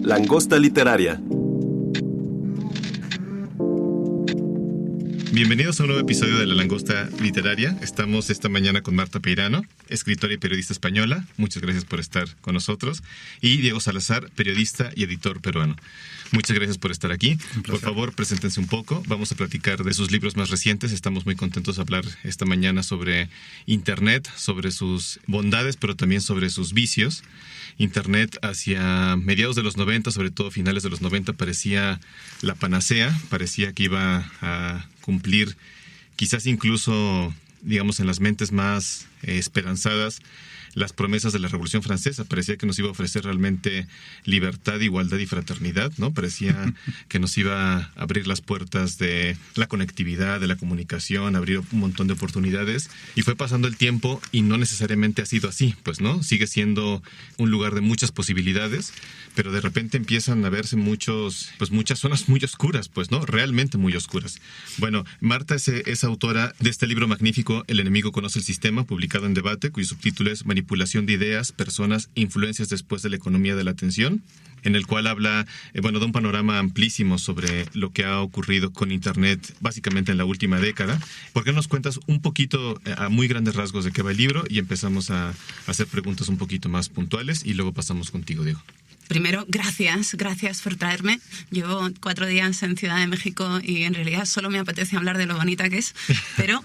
Langosta Literaria. Bienvenidos a un nuevo episodio de La Langosta Literaria. Estamos esta mañana con Marta Peirano, escritora y periodista española. Muchas gracias por estar con nosotros. Y Diego Salazar, periodista y editor peruano. Muchas gracias por estar aquí. Por favor, preséntense un poco. Vamos a platicar de sus libros más recientes. Estamos muy contentos de hablar esta mañana sobre Internet, sobre sus bondades, pero también sobre sus vicios. Internet hacia mediados de los 90, sobre todo finales de los 90, parecía la panacea, parecía que iba a cumplir quizás incluso, digamos, en las mentes más esperanzadas, las promesas de la Revolución Francesa. Parecía que nos iba a ofrecer realmente libertad, igualdad y fraternidad, ¿no? Parecía que nos iba a abrir las puertas de la conectividad, de la comunicación, abrir un montón de oportunidades. Y fue pasando el tiempo y no necesariamente ha sido así, pues, ¿no? Sigue siendo un lugar de muchas posibilidades, pero de repente empiezan a verse muchas zonas muy oscuras, pues, ¿no? Realmente muy oscuras. Bueno, Marta es autora de este libro magnífico, El enemigo conoce el sistema, publicado en Debate, cuyo subtítulo es Manipulación de ideas, personas, influencias después de la economía de la atención, en el cual habla, de un panorama amplísimo sobre lo que ha ocurrido con Internet, básicamente en la última década. ¿Por qué no nos cuentas un poquito, a muy grandes rasgos, de qué va el libro y empezamos a hacer preguntas un poquito más puntuales y luego pasamos contigo, Diego? Primero, gracias por traerme. Llevo 4 días en Ciudad de México y en realidad solo me apetece hablar de lo bonita que es, pero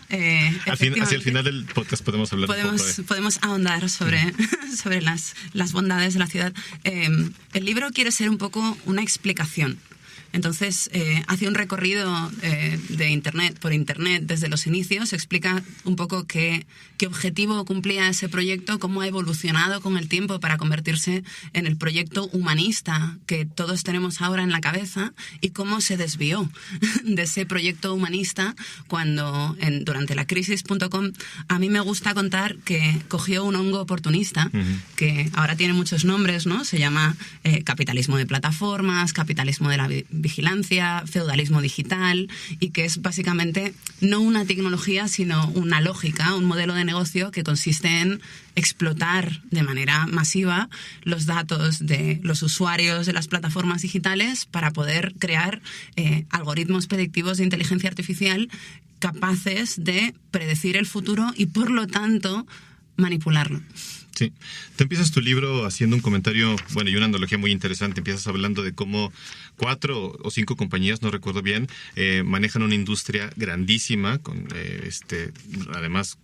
hacia el final del podcast podemos hablar un poco podemos ahondar sobre las bondades de la ciudad. El libro quiere ser un poco una explicación. Entonces, hace un recorrido por Internet desde los inicios, explica un poco qué objetivo cumplía ese proyecto, cómo ha evolucionado con el tiempo para convertirse en el proyecto humanista que todos tenemos ahora en la cabeza y cómo se desvió de ese proyecto humanista cuando, durante la crisis.com, a mí me gusta contar que cogió un hongo oportunista, que ahora tiene muchos nombres, ¿no? Se llama capitalismo de plataformas, capitalismo de la vigilancia, feudalismo digital, y que es básicamente no una tecnología, sino una lógica, un modelo de negocio que consiste en explotar de manera masiva los datos de los usuarios de las plataformas digitales para poder crear algoritmos predictivos de inteligencia artificial capaces de predecir el futuro y, por lo tanto, manipularlo. Sí. Tú empiezas tu libro haciendo un comentario, y una analogía muy interesante. Empiezas hablando de cómo 4 o 5 compañías, no recuerdo bien, manejan una industria grandísima, además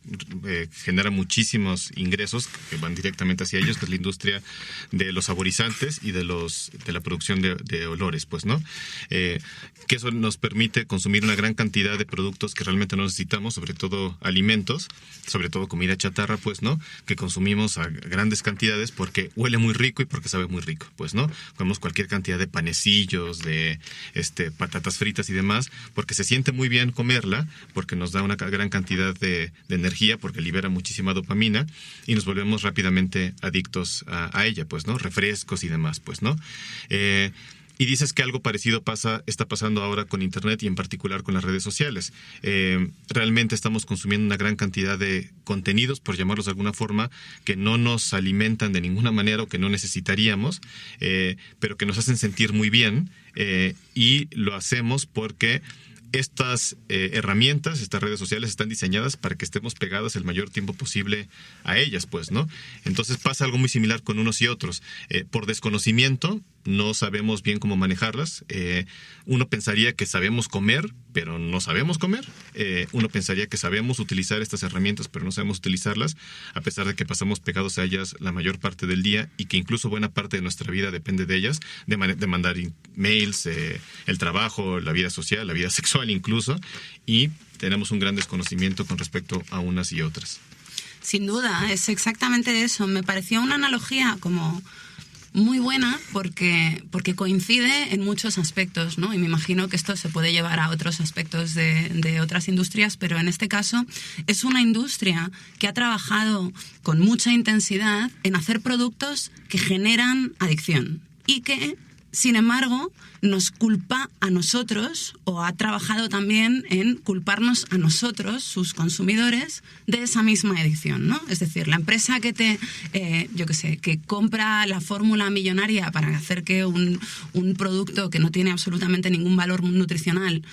genera muchísimos ingresos que van directamente hacia ellos, que es la industria de los saborizantes y de la producción de olores, pues, ¿no? Que eso nos permite consumir una gran cantidad de productos que realmente no necesitamos, sobre todo alimentos, sobre todo comida chatarra, pues, ¿no? Que consumimos a grandes cantidades porque huele muy rico y porque sabe muy rico, pues, ¿no? Comemos cualquier cantidad de panecillos, de patatas fritas y demás, porque se siente muy bien comerla, porque nos da una gran cantidad de energía, porque libera muchísima dopamina y nos volvemos rápidamente adictos a ella, pues, ¿no? Refrescos y demás, pues, ¿no? Y dices que algo parecido está pasando ahora con Internet y en particular con las redes sociales. Realmente estamos consumiendo una gran cantidad de contenidos, por llamarlos de alguna forma, que no nos alimentan de ninguna manera o que no necesitaríamos, pero que nos hacen sentir muy bien, y lo hacemos porque estas herramientas, estas redes sociales están diseñadas para que estemos pegados el mayor tiempo posible a ellas, pues, ¿no? Entonces pasa algo muy similar con unos y otros. Por desconocimiento no sabemos bien cómo manejarlas. Uno pensaría que sabemos comer, pero no sabemos comer. Uno pensaría que sabemos utilizar estas herramientas, pero no sabemos utilizarlas, a pesar de que pasamos pegados a ellas la mayor parte del día y que incluso buena parte de nuestra vida depende de ellas, de mandar mails, el trabajo, la vida social, la vida sexual incluso, y tenemos un gran desconocimiento con respecto a unas y otras. Sin duda, es exactamente eso. Me pareció una analogía como muy buena porque coincide en muchos aspectos, ¿no? Y me imagino que esto se puede llevar a otros aspectos de otras industrias, pero en este caso es una industria que ha trabajado con mucha intensidad en hacer productos que generan adicción y que sin embargo, nos culpa a nosotros, o ha trabajado también en culparnos a nosotros, sus consumidores, de esa misma adicción, ¿no? Es decir, la empresa que que compra la fórmula millonaria para hacer que un producto que no tiene absolutamente ningún valor nutricional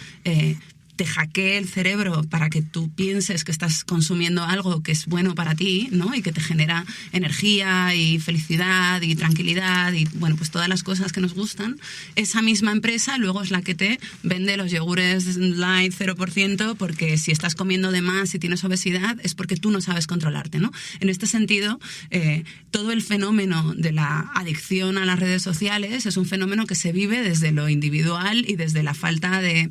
te hackee el cerebro para que tú pienses que estás consumiendo algo que es bueno para ti, ¿no? Y que te genera energía y felicidad y tranquilidad y, bueno, pues todas las cosas que nos gustan. Esa misma empresa luego es la que te vende los yogures light 0%, porque si estás comiendo de más y tienes obesidad es porque tú no sabes controlarte, ¿no? En este sentido, todo el fenómeno de la adicción a las redes sociales es un fenómeno que se vive desde lo individual y desde la falta de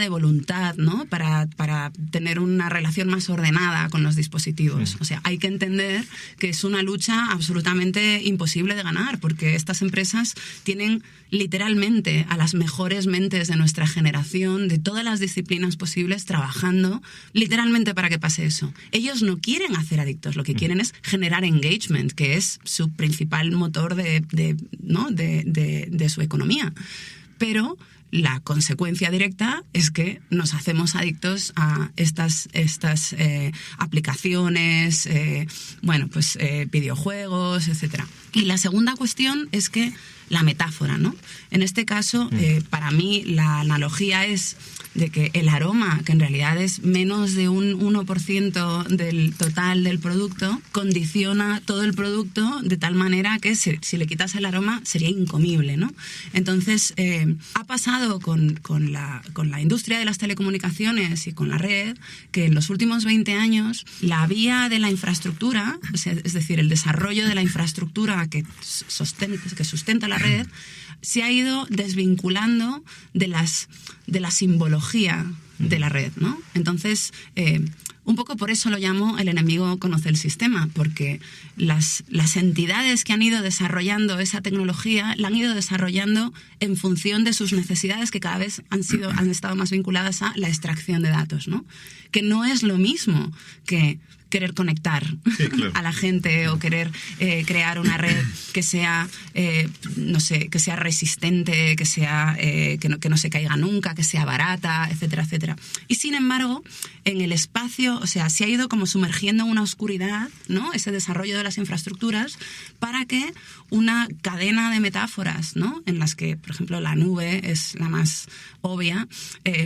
voluntad, ¿no? Para tener una relación más ordenada con los dispositivos. O sea, hay que entender que es una lucha absolutamente imposible de ganar, porque estas empresas tienen literalmente a las mejores mentes de nuestra generación, de todas las disciplinas posibles, trabajando literalmente para que pase eso. Ellos no quieren hacer adictos, lo que quieren es generar engagement, que es su principal motor de su economía. Pero la consecuencia directa es que nos hacemos adictos a estas aplicaciones, videojuegos, etcétera. Y la segunda cuestión es que la metáfora, ¿no? En este caso, para mí, la analogía es de que el aroma, que en realidad es menos de un 1% del total del producto, condiciona todo el producto de tal manera que si le quitas el aroma sería incomible, ¿no? Entonces, ha pasado con la industria de las telecomunicaciones y con la red que en los últimos 20 años la vía de la infraestructura, es decir, el desarrollo de la infraestructura que sustenta la red, se ha ido desvinculando de la simbología de la red, ¿no? Entonces, un poco por eso lo llamo el enemigo conoce el sistema, porque las entidades que han ido desarrollando esa tecnología la han ido desarrollando en función de sus necesidades, que cada vez han estado más vinculadas a la extracción de datos, ¿no? Que no es lo mismo que querer conectar a la gente o querer crear una red que sea, que sea resistente, que no se caiga nunca, que sea barata, etcétera, etcétera. Y sin embargo, en el espacio, o sea, se ha ido como sumergiendo en una oscuridad, ¿no? Ese desarrollo de las infraestructuras para que una cadena de metáforas, ¿no? En las que, por ejemplo, la nube es la más obvia,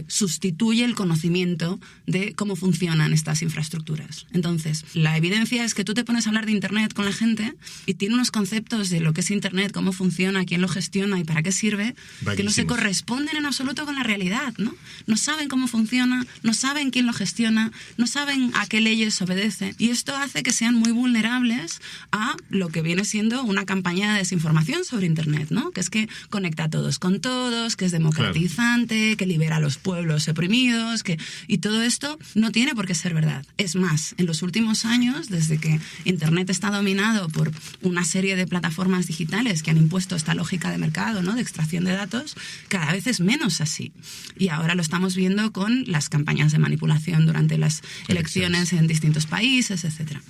sustituye el conocimiento de cómo funcionan estas infraestructuras. Entonces, la evidencia es que tú te pones a hablar de Internet con la gente y tiene unos conceptos de lo que es Internet, cómo funciona, quién lo gestiona y para qué sirve, que no se corresponden en absoluto con la realidad, ¿no? No saben cómo funciona, no saben quién lo gestiona, no saben a qué leyes obedece. Y esto hace que sean muy vulnerables a lo que viene siendo una campaña de desinformación sobre Internet, ¿no? Que es que conecta a todos con todos, que es democratizante, que libera a los pueblos oprimidos, y todo esto no tiene por qué ser verdad. Es más, en los últimos años, desde que Internet está dominado por una serie de plataformas digitales que han impuesto esta lógica de mercado, ¿no? De extracción de datos, cada vez es menos así. Y ahora lo estamos viendo con las campañas de manipulación durante las elecciones en distintos países, etcétera.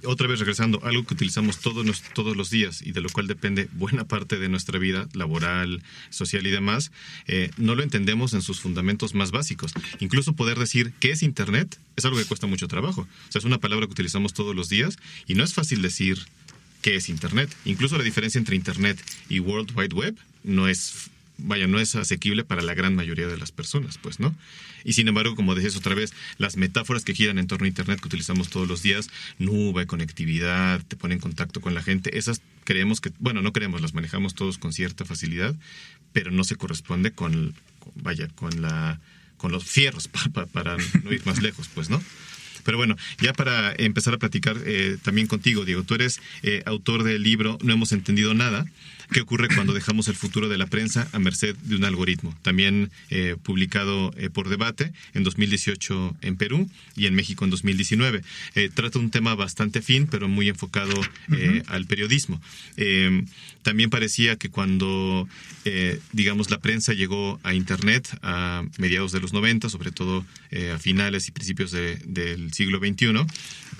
Otra vez regresando, algo que utilizamos todos los días y de lo cual depende buena parte de nuestra vida laboral, social y demás, no lo entendemos en sus fundamentos más básicos. Incluso poder decir qué es Internet es algo que cuesta mucho trabajo. O sea, es una palabra que utilizamos todos los días y no es fácil decir qué es Internet. Incluso la diferencia entre Internet y World Wide Web no es asequible para la gran mayoría de las personas, pues, ¿no? Y sin embargo, como decías otra vez, las metáforas que giran en torno a Internet que utilizamos todos los días, nube, conectividad, te pone en contacto con la gente, esas las manejamos todos con cierta facilidad, pero no se corresponde con los fierros para no ir más lejos, pues, ¿no? Pero bueno, ya para empezar a platicar también contigo, Diego, tú eres autor del libro No hemos entendido nada. ¿Qué ocurre cuando dejamos el futuro de la prensa a merced de un algoritmo? También publicado por Debate en 2018 en Perú y en México en 2019. Trata un tema bastante fin, pero muy enfocado al periodismo. También parecía que cuando, la prensa llegó a Internet a mediados de los 90, sobre todo a finales y principios del del siglo XXI,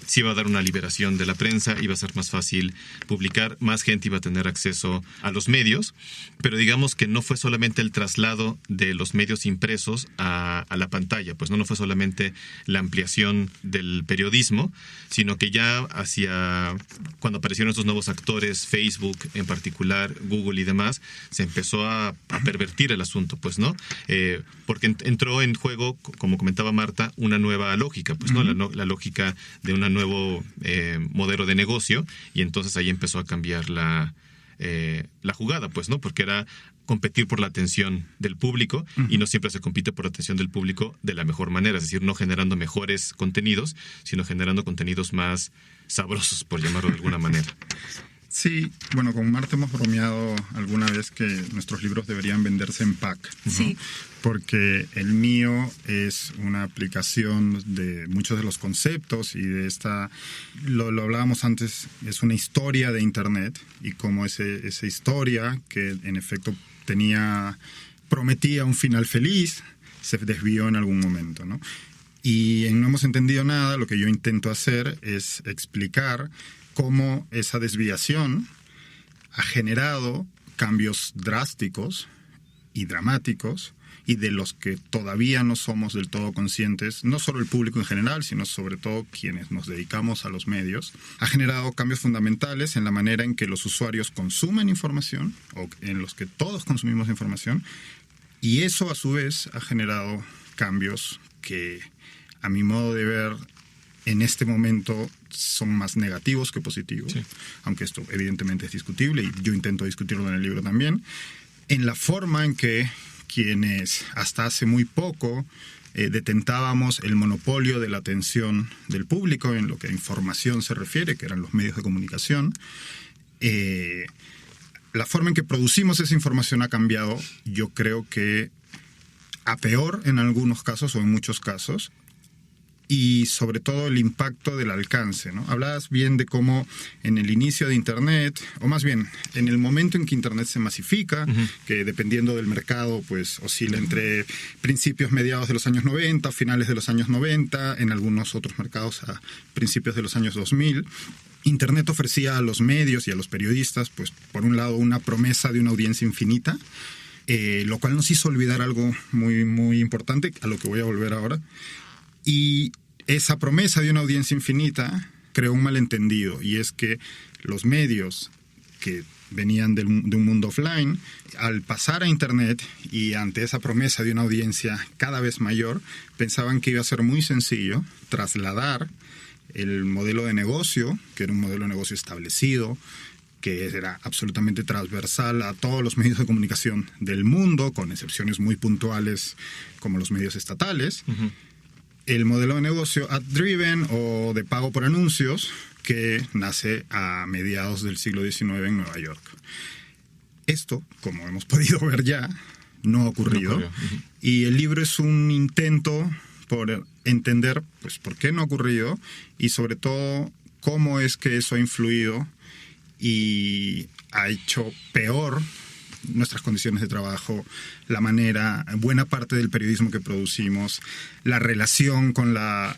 sí iba a dar una liberación de la prensa, iba a ser más fácil publicar, más gente iba a tener acceso a los medios, pero digamos que no fue solamente el traslado de los medios impresos a la pantalla, pues no fue solamente la ampliación del periodismo, sino que ya cuando aparecieron estos nuevos actores, Facebook en particular, Google y demás, se empezó a pervertir el asunto, pues, ¿no? Porque entró en juego, como comentaba Marta, una nueva lógica, pues, ¿no? La lógica de un nuevo modelo de negocio, y entonces ahí empezó a cambiar la jugada, pues, ¿no? Porque era competir por la atención del público, y no siempre se compite por la atención del público de la mejor manera, es decir, no generando mejores contenidos, sino generando contenidos más sabrosos, por llamarlo de alguna manera. Sí, bueno, con Marta hemos bromeado alguna vez que nuestros libros deberían venderse en pack, ¿no? Sí. Porque el mío es una aplicación de muchos de los conceptos y de lo hablábamos antes, es una historia de Internet, y como esa historia que en efecto prometía un final feliz, se desvió en algún momento, ¿no? Y en No hemos entendido nada, lo que yo intento hacer es explicar cómo esa desviación ha generado cambios drásticos y dramáticos, y de los que todavía no somos del todo conscientes, no solo el público en general, sino sobre todo quienes nos dedicamos a los medios. Ha generado cambios fundamentales en la manera en que los usuarios consumen información, o en los que todos consumimos información, y eso a su vez ha generado cambios que, a mi modo de ver, en este momento son más negativos que positivos, sí. Aunque esto evidentemente es discutible, y yo intento discutirlo en el libro también, en la forma en que quienes hasta hace muy poco detentábamos el monopolio de la atención del público en lo que a información se refiere, que eran los medios de comunicación, la forma en que producimos esa información ha cambiado, yo creo que a peor en algunos casos, o en muchos casos, y sobre todo el impacto del alcance, ¿no? Hablabas bien de cómo en el inicio de Internet, o más bien en el momento en que Internet se masifica, que dependiendo del mercado pues oscila entre mediados de los años 90, finales de los años 90, en algunos otros mercados a principios de los años 2000, Internet ofrecía a los medios y a los periodistas, pues por un lado, una promesa de una audiencia infinita, lo cual nos hizo olvidar algo muy, muy importante, a lo que voy a volver ahora. Y esa promesa de una audiencia infinita creó un malentendido, y es que los medios que venían de un mundo offline, al pasar a Internet y ante esa promesa de una audiencia cada vez mayor, pensaban que iba a ser muy sencillo trasladar el modelo de negocio, que era un modelo de negocio establecido, que era absolutamente transversal a todos los medios de comunicación del mundo, con excepciones muy puntuales como los medios estatales, el modelo de negocio ad-driven o de pago por anuncios que nace a mediados del siglo XIX en Nueva York. Esto, como hemos podido ver ya, no ha ocurrido. Y el libro es un intento por entender pues, por qué no ha ocurrido, y sobre todo cómo es que eso ha influido y ha hecho peor nuestras condiciones de trabajo, la manera, buena parte del periodismo que producimos, la relación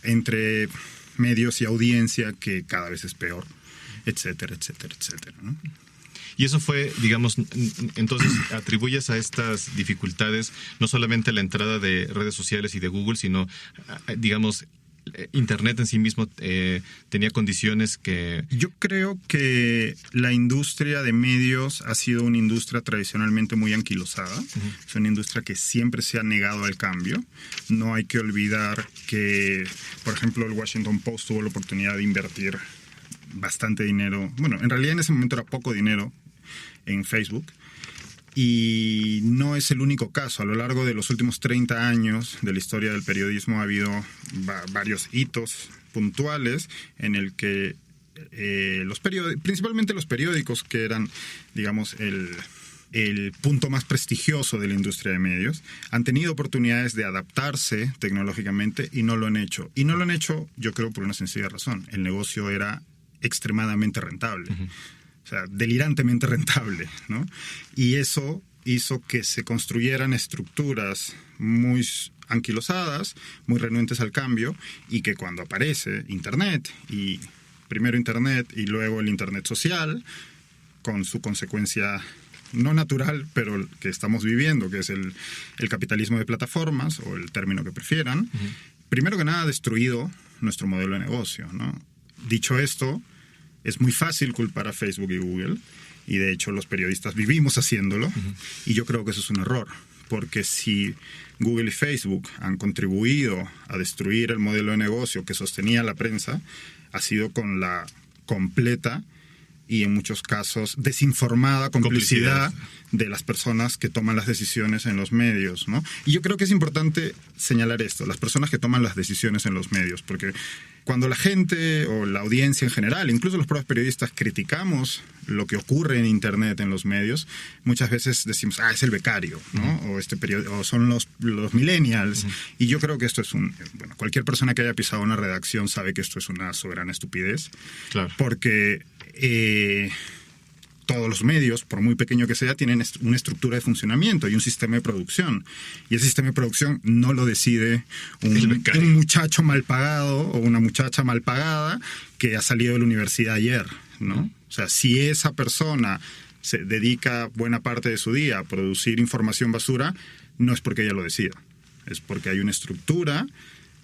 entre medios y audiencia, que cada vez es peor, etcétera, etcétera, etcétera, ¿no? Y eso fue, digamos, entonces atribuyes a estas dificultades no solamente la entrada de redes sociales y de Google, sino, digamos, Internet en sí mismo tenía condiciones que... Yo creo que la industria de medios ha sido una industria tradicionalmente muy anquilosada. Es una industria que siempre se ha negado al cambio. No hay que olvidar que, por ejemplo, el Washington Post tuvo la oportunidad de invertir bastante dinero. Bueno, en realidad en ese momento era poco dinero en Facebook. Y no es el único caso. A lo largo de los últimos 30 años de la historia del periodismo ha habido varios hitos puntuales en el que principalmente los periódicos, que eran, digamos, el punto más prestigioso de la industria de medios, han tenido oportunidades de adaptarse tecnológicamente y no lo han hecho. Y no lo han hecho, yo creo, por una sencilla razón. El negocio era extremadamente rentable. O sea, delirantemente rentable, ¿no? Y eso hizo que se construyeran estructuras muy anquilosadas, muy renuentes al cambio, y que cuando aparece Internet, y primero Internet y luego el Internet social, con su consecuencia no natural, pero que estamos viviendo, que es el capitalismo de plataformas, o el término que prefieran, primero que nada ha destruido nuestro modelo de negocio, ¿no? Dicho esto, es muy fácil culpar a Facebook y Google, y de hecho los periodistas vivimos haciéndolo, y yo creo que eso es un error, porque si Google y Facebook han contribuido a destruir el modelo de negocio que sostenía la prensa, ha sido con la completa y en muchos casos desinformada complicidad de las personas que toman las decisiones en los medios, ¿no? Y yo creo que es importante señalar esto, las personas que toman las decisiones en los medios, porque cuando la gente o la audiencia en general, incluso los propios periodistas, criticamos lo que ocurre en Internet, en los medios, muchas veces decimos, es el becario, ¿no? O son los millennials. Y yo creo que esto es cualquier persona que haya pisado una redacción sabe que esto es una soberana estupidez. Claro. Porque todos los medios, por muy pequeño que sea, tienen una estructura de funcionamiento y un sistema de producción. Y ese sistema de producción no lo decide un muchacho mal pagado o una muchacha mal pagada que ha salido de la universidad ayer, ¿no? O sea, si esa persona se dedica buena parte de su día a producir información basura, no es porque ella lo decida. Es porque hay una estructura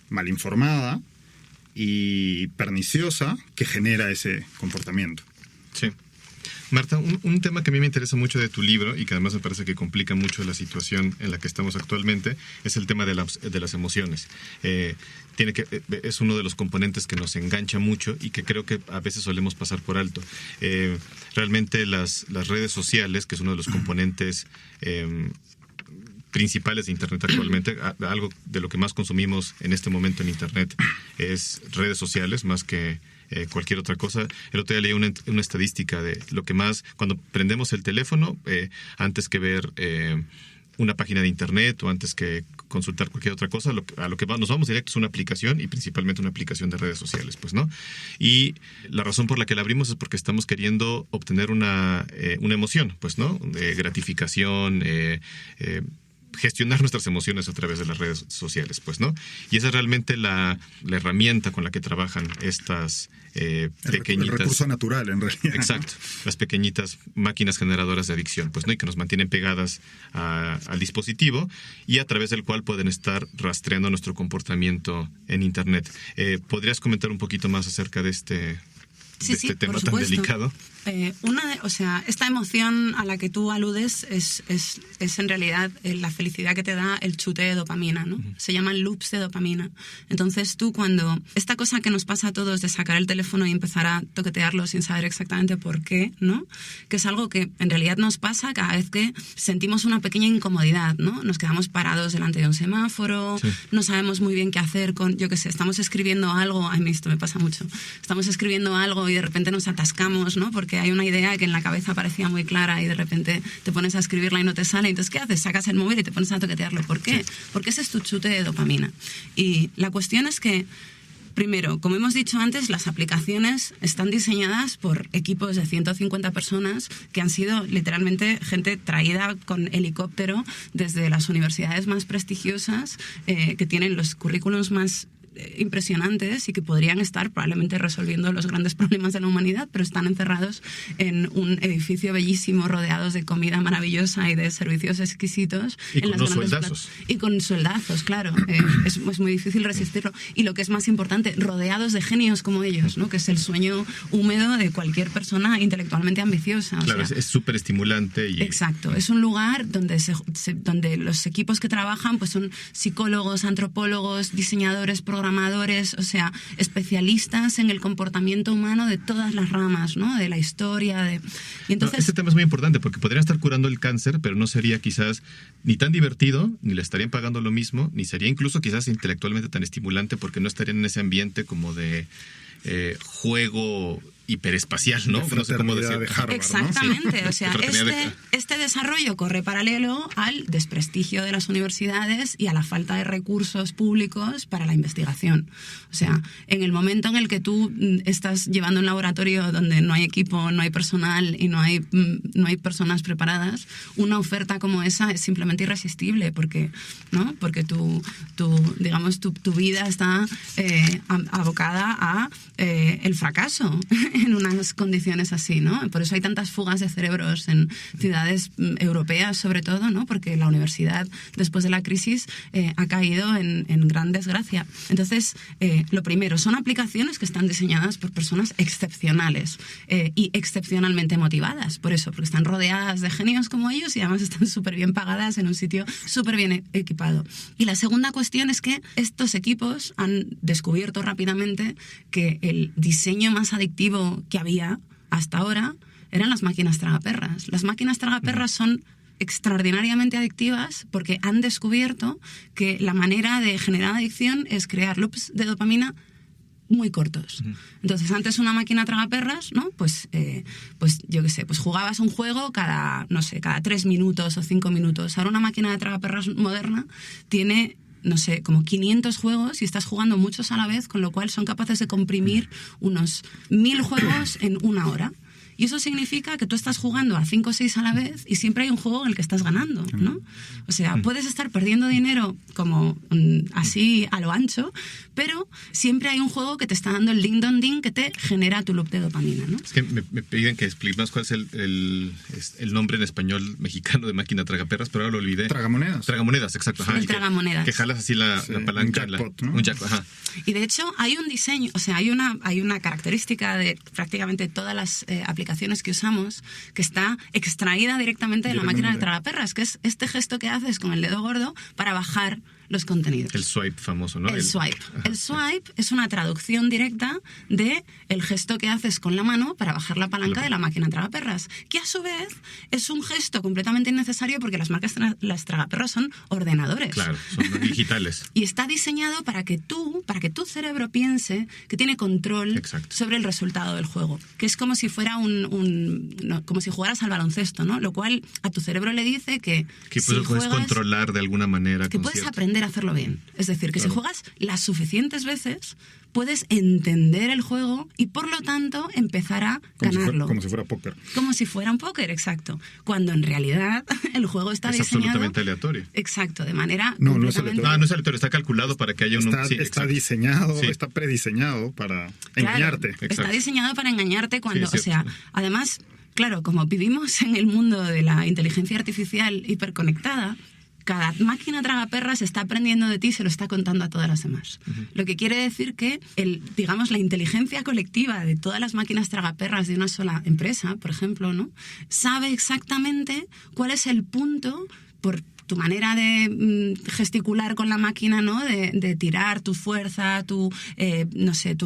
mal informada y perniciosa que genera ese comportamiento. Sí. Marta, un tema que a mí me interesa mucho de tu libro y que además me parece que complica mucho la situación en la que estamos actualmente es el tema de las emociones. Es uno de los componentes que nos engancha mucho y que creo que a veces solemos pasar por alto. Realmente las redes sociales, que es uno de los componentes principales de Internet actualmente, algo de lo que más consumimos en este momento en Internet es redes sociales más que cualquier otra cosa. El otro día leí una estadística de lo que más, cuando prendemos el teléfono, antes que ver una página de Internet o antes que consultar cualquier otra cosa, a lo que nos vamos directo es una aplicación, y principalmente una aplicación de redes sociales, pues, ¿no? Y la razón por la que la abrimos es porque estamos queriendo obtener una emoción, pues, ¿no? De gratificación, gestionar nuestras emociones a través de las redes sociales, pues, ¿no? Y esa es realmente la herramienta con la que trabajan estas pequeñitas... El recurso natural, en realidad. Exacto. Las pequeñitas máquinas generadoras de adicción, pues, ¿no? Y que nos mantienen pegadas al dispositivo y a través del cual pueden estar rastreando nuestro comportamiento en Internet. ¿Podrías comentar un poquito más acerca de este tema tan delicado? Esta emoción a la que tú aludes es en realidad la felicidad que te da el chute de dopamina, ¿no? Se llaman loops de dopamina. Entonces tú, cuando esta cosa que nos pasa a todos de sacar el teléfono y empezar a toquetearlo sin saber exactamente por qué, ¿no? Que es algo que en realidad nos pasa cada vez que sentimos una pequeña incomodidad, ¿no? Nos quedamos parados delante de un semáforo, sí. No sabemos muy bien qué hacer con, yo qué sé, estamos escribiendo algo, esto me pasa mucho, estamos escribiendo algo y de repente nos atascamos, ¿no? Porque hay una idea que en la cabeza parecía muy clara y de repente te pones a escribirla y no te sale. Entonces, ¿qué haces? Sacas el móvil y te pones a toquetearlo. ¿Por qué? Sí. Porque ese es tu chute de dopamina. Y la cuestión es que, primero, como hemos dicho antes, las aplicaciones están diseñadas por equipos de 150 personas que han sido literalmente gente traída con helicóptero desde las universidades más prestigiosas, que tienen los currículums más impresionantes y que podrían estar probablemente resolviendo los grandes problemas de la humanidad, pero están encerrados en un edificio bellísimo, rodeados de comida maravillosa y de servicios exquisitos. Y con unos sueldazos. Y con sueldazos, claro. Es muy difícil resistirlo. Y lo que es más importante, rodeados de genios como ellos, ¿no? Que es el sueño húmedo de cualquier persona intelectualmente ambiciosa. Claro, es súper estimulante. Exacto. Es un lugar donde, donde los equipos que trabajan pues son psicólogos, antropólogos, diseñadores, programadores, o sea, especialistas en el comportamiento humano de todas las ramas, ¿no? De la historia. Y entonces... Este tema es muy importante porque podrían estar curando el cáncer, pero no sería quizás ni tan divertido, ni le estarían pagando lo mismo, ni sería incluso quizás intelectualmente tan estimulante porque no estarían en ese ambiente como de juego hiperespacial, ¿no? No sé cómo decirlo. De Harvard, exactamente, ¿no? o sea, este desarrollo corre paralelo al desprestigio de las universidades y a la falta de recursos públicos para la investigación. O sea, en el momento en el que tú estás llevando un laboratorio donde no hay equipo, no hay personal y no hay personas preparadas, una oferta como esa es simplemente irresistible porque tu vida está abocada a el fracaso en unas condiciones así, ¿no? Por eso hay tantas fugas de cerebros en ciudades europeas, sobre todo, ¿no? Porque la universidad, después de la crisis, ha caído en gran desgracia. Entonces, lo primero, son aplicaciones que están diseñadas por personas excepcionales y excepcionalmente motivadas, por eso, porque están rodeadas de genios como ellos y además están súper bien pagadas en un sitio súper bien equipado. Y la segunda cuestión es que estos equipos han descubierto rápidamente que el diseño más adictivo que había hasta ahora eran las máquinas tragaperras. Las máquinas tragaperras son extraordinariamente adictivas porque han descubierto que la manera de generar adicción es crear loops de dopamina muy cortos. Entonces, antes una máquina tragaperras, ¿no? Pues yo qué sé, pues jugabas un juego cada 3 minutos o 5 minutos. Ahora una máquina de tragaperras moderna tiene, no sé, como 500 juegos y estás jugando muchos a la vez, con lo cual son capaces de comprimir unos 1000 juegos en 1 hora. Y eso significa que tú estás jugando a 5 o 6 a la vez y siempre hay un juego en el que estás ganando, ¿no? O sea, puedes estar perdiendo dinero como así a lo ancho, pero siempre hay un juego que te está dando el ding-dong-ding que te genera tu loop de dopamina, ¿no? Es que me piden que expliquemos cuál es el nombre en español mexicano de máquina tragaperras, pero ahora lo olvidé. Tragamonedas. Tragamonedas, exacto. Ajá, el tragamonedas. Que jalas así la palanca. Un jackpot, ¿no? Un jackpot, ajá. Y de hecho hay un diseño, o sea, hay una característica de prácticamente todas las aplicaciones que usamos que está extraída directamente de la máquina de tragaperras, que es este gesto que haces con el dedo gordo para bajar los contenidos. El swipe famoso, ¿no? El swipe. El swipe es una traducción directa de el gesto que haces con la mano para bajar la palanca de la máquina de tragaperras, que a su vez es un gesto completamente innecesario porque las tragaperras son ordenadores. Claro, son digitales. Y está diseñado para que tu cerebro piense que tiene control Exacto. sobre el resultado del juego, que es como si fuera como si jugaras al baloncesto, ¿no? Lo cual a tu cerebro le dice que si puedes controlar de alguna manera. Que puedes aprender a hacerlo bien. Es decir, que claro. si juegas las suficientes veces, puedes entender el juego y, por lo tanto, empezar a ganarlo. Como si fuera póker. Como si fuera un póker, exacto. Cuando en realidad el juego está diseñado... Es absolutamente aleatorio. Exacto, de manera No, completamente... no es aleatorio. No es aleatorio, está calculado para que haya Está diseñado, sí. Está prediseñado para Claro, engañarte. Está diseñado para engañarte cuando... Sí, o sea, además, claro, como vivimos en el mundo de la inteligencia artificial hiperconectada, cada máquina tragaperras está aprendiendo de ti y se lo está contando a todas las demás. Lo que quiere decir que la inteligencia colectiva de todas las máquinas tragaperras de una sola empresa, por ejemplo, ¿no? Sabe exactamente cuál es el punto por tu manera de gesticular con la máquina, ¿no? De tirar tu fuerza, tus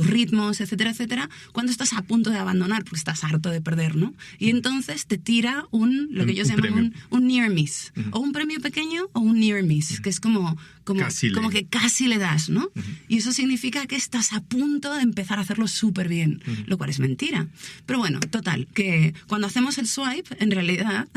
ritmos, etcétera, etcétera, cuando estás a punto de abandonar porque estás harto de perder, ¿no? Y entonces te tira lo que ellos llaman un near miss, o un premio pequeño o un near miss, que es como que casi le das, ¿no? Y eso significa que estás a punto de empezar a hacerlo súper bien, lo cual es mentira. Pero bueno, total, que cuando hacemos el swipe, en realidad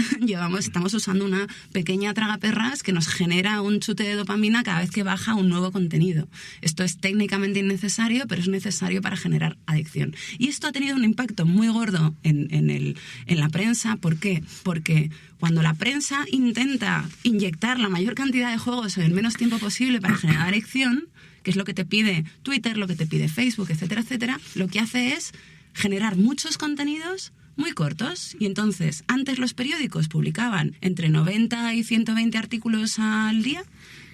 estamos usando una pequeña tragaperras que nos genera un chute de dopamina cada vez que baja un nuevo contenido. Esto es técnicamente innecesario, pero es necesario para generar adicción. Y esto ha tenido un impacto muy gordo en la prensa. ¿Por qué? Porque cuando la prensa intenta inyectar la mayor cantidad de juegos en el menos tiempo posible para generar adicción, que es lo que te pide Twitter, lo que te pide Facebook, etcétera, etcétera, lo que hace es generar muchos contenidos muy cortos. Y entonces, antes los periódicos publicaban entre 90 y 120 artículos al día,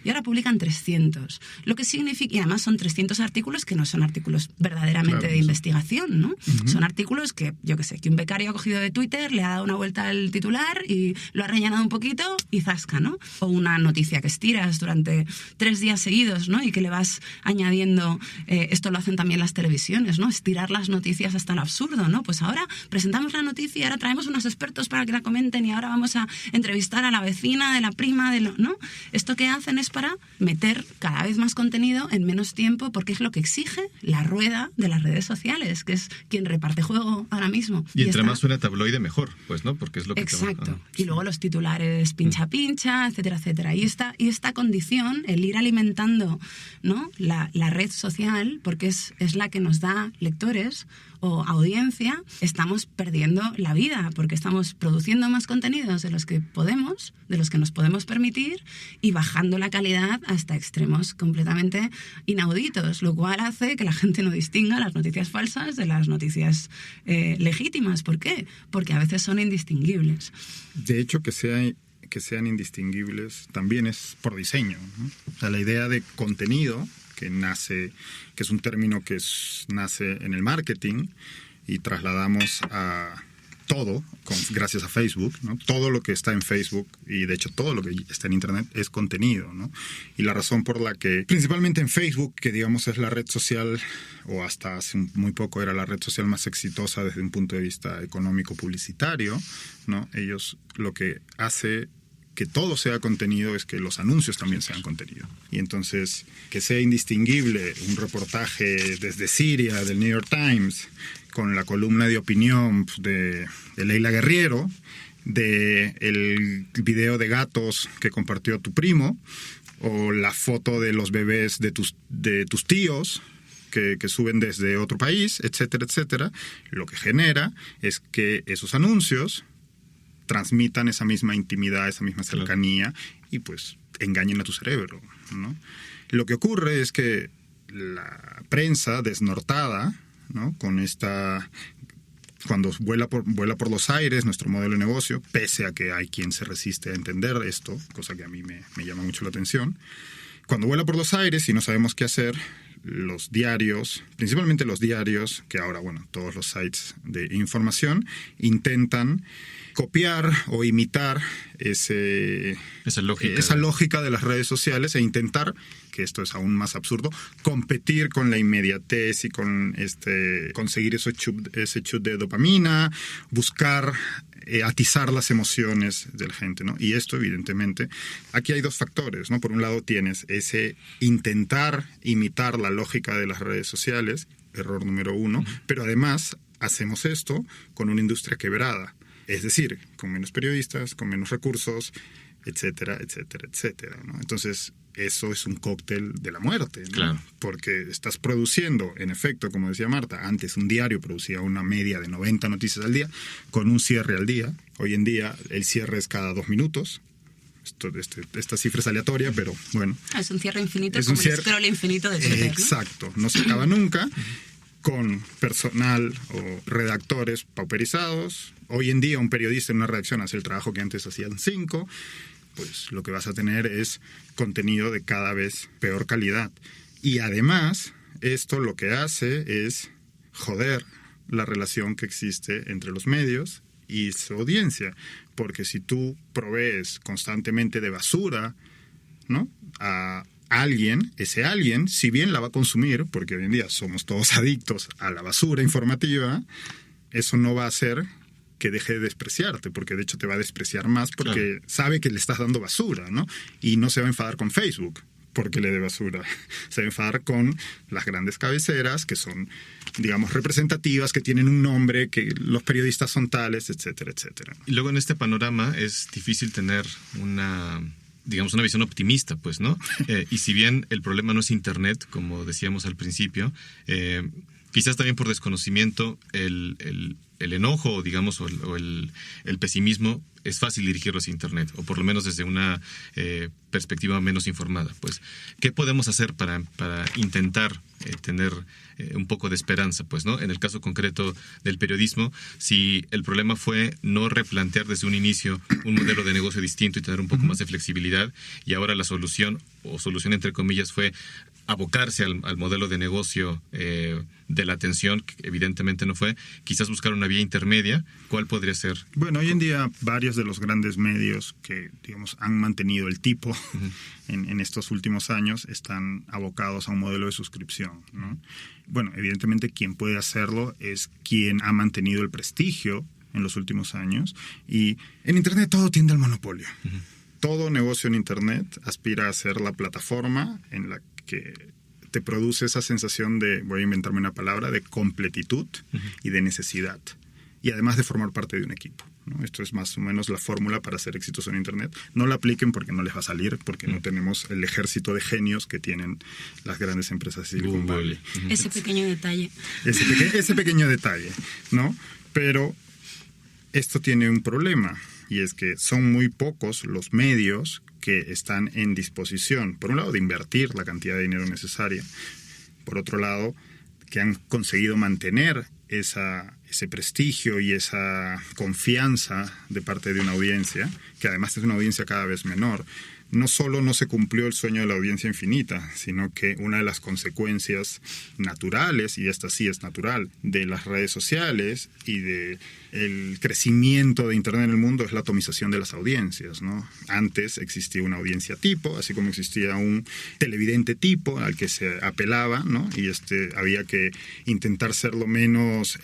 y ahora publican 300. Lo que significa, y además son 300 artículos que no son artículos verdaderamente de investigación, ¿no? Son artículos que, yo qué sé, que un becario ha cogido de Twitter, le ha dado una vuelta al titular y lo ha rellenado un poquito y zasca, ¿no? O una noticia que estiras durante 3 días seguidos, ¿no? Y que le vas añadiendo, esto lo hacen también las televisiones, ¿no? Estirar las noticias hasta el absurdo, ¿no? Pues ahora presentamos la noticia, ahora traemos unos expertos para que la comenten y ahora vamos a entrevistar a la vecina de la prima, ¿no? Esto que hacen es para meter cada vez más contenido en menos tiempo, porque es lo que exige la rueda de las redes sociales, que es quien reparte juego ahora mismo. Y entre más suena tabloide, mejor, pues, ¿no? Porque es lo que... Exacto. Y luego los titulares pincha, etcétera, etcétera. Y esta condición, el ir alimentando, ¿no?, la red social, porque es la que nos da lectores o audiencia, estamos perdiendo la vida, porque estamos produciendo más contenidos de los que podemos, de los que nos podemos permitir, y bajando la calidad hasta extremos completamente inauditos, lo cual hace que la gente no distinga las noticias falsas de las noticias legítimas. ¿Por qué? Porque a veces son indistinguibles. De hecho, que sean indistinguibles también es por diseño, ¿no? O sea, la idea de contenido que es un término que nace en el marketing y trasladamos a todo, gracias a Facebook, ¿no? Todo lo que está en Facebook, y de hecho todo lo que está en Internet, es contenido, ¿no? Y la razón por la que, principalmente en Facebook, que digamos es la red social, o hasta hace muy poco era la red social más exitosa desde un punto de vista económico publicitario, ¿no? Ellos lo que hace que todo sea contenido es que los anuncios también sean contenido. Y entonces, que sea indistinguible un reportaje desde Siria, del New York Times, con la columna de opinión de Leila Guerriero, de el video de gatos que compartió tu primo, o la foto de los bebés de tus tíos que suben desde otro país, etcétera, etcétera, lo que genera es que esos anuncios transmitan esa misma intimidad, esa misma cercanía, y pues engañen a tu cerebro, ¿no? Lo que ocurre es que la prensa desnortada, ¿no?, cuando vuela por los aires nuestro modelo de negocio, pese a que hay quien se resiste a entender esto, cosa que a mí me llama mucho la atención, cuando vuela por los aires y no sabemos qué hacer, los diarios, principalmente los diarios, que ahora, bueno, todos los sites de información, intentan copiar o imitar esa lógica de las redes sociales e intentar, que esto es aún más absurdo, competir con la inmediatez y con conseguir ese chute de dopamina, buscar atizar las emociones de la gente, ¿no? Y esto, evidentemente, aquí hay dos factores, ¿no? Por un lado tienes ese intentar imitar la lógica de las redes sociales, error número 1, pero además hacemos esto con una industria quebrada. Es decir, con menos periodistas, con menos recursos, etcétera, etcétera, etcétera, ¿no? Entonces, eso es un cóctel de la muerte, ¿no? Claro. Porque estás produciendo, en efecto, como decía Marta, antes un diario producía una media de 90 noticias al día, con un cierre al día. Hoy en día el cierre es cada 2 minutos. Esta cifra es aleatoria, pero bueno. Es un cierre infinito, es como el scroll infinito de Twitter, ¿no? Exacto, no se acaba nunca, con personal o redactores pauperizados. Hoy en día un periodista en una redacción hace el trabajo que antes hacían 5, pues lo que vas a tener es contenido de cada vez peor calidad. Y además, esto lo que hace es joder la relación que existe entre los medios y su audiencia. Porque si tú provees constantemente de basura, ¿no?, a alguien, ese alguien, si bien la va a consumir, porque hoy en día somos todos adictos a la basura informativa, eso no va a hacer que deje de despreciarte, porque de hecho te va a despreciar más porque sabe que le estás dando basura, ¿no? Y no se va a enfadar con Facebook porque le dé basura. Se va a enfadar con las grandes cabeceras que son, digamos, representativas, que tienen un nombre, que los periodistas son tales, etcétera, etcétera. Y luego en este panorama es difícil tener una visión optimista, pues, ¿no? Y si bien el problema no es Internet, como decíamos al principio, quizás también por desconocimiento el enojo, digamos, o el pesimismo es fácil dirigirlo hacia Internet, o por lo menos desde una perspectiva menos informada. Pues, ¿qué podemos hacer para intentar tener un poco de esperanza? Pues, ¿no? En el caso concreto del periodismo, si el problema fue no replantear desde un inicio un modelo de negocio distinto y tener un poco más de flexibilidad, y ahora la solución entre comillas, fue abocarse al modelo de negocio de la atención, que evidentemente no fue, quizás buscar una vía intermedia. ¿Cuál podría ser? Bueno, hoy en día varios de los grandes medios que, digamos, han mantenido el tipo en estos últimos años están abocados a un modelo de suscripción, ¿no? Bueno, evidentemente quien puede hacerlo es quien ha mantenido el prestigio en los últimos años, y en Internet todo tiende al monopolio. todo negocio en Internet aspira a ser la plataforma en la que te produce esa sensación de, voy a inventarme una palabra, de completitud y de necesidad. Y además de formar parte de un equipo, ¿no? Esto es más o menos la fórmula para ser exitoso en Internet. No la apliquen porque no les va a salir, porque no tenemos el ejército de genios que tienen las grandes empresas de Silicon Valley. Ese pequeño detalle. Ese pequeño detalle, ¿no? Pero esto tiene un problema, y es que son muy pocos los medios que están en disposición, por un lado, de invertir la cantidad de dinero necesaria, por otro lado, que han conseguido mantener ese prestigio y esa confianza de parte de una audiencia, que además es una audiencia cada vez menor. No solo no se cumplió el sueño de la audiencia infinita, sino que una de las consecuencias naturales, y esta sí es natural, de las redes sociales y de el crecimiento de Internet en el mundo es la atomización de las audiencias, ¿no? Antes existía una audiencia tipo, así como existía un televidente tipo al que se apelaba, ¿no? Y había que intentar ser lo menos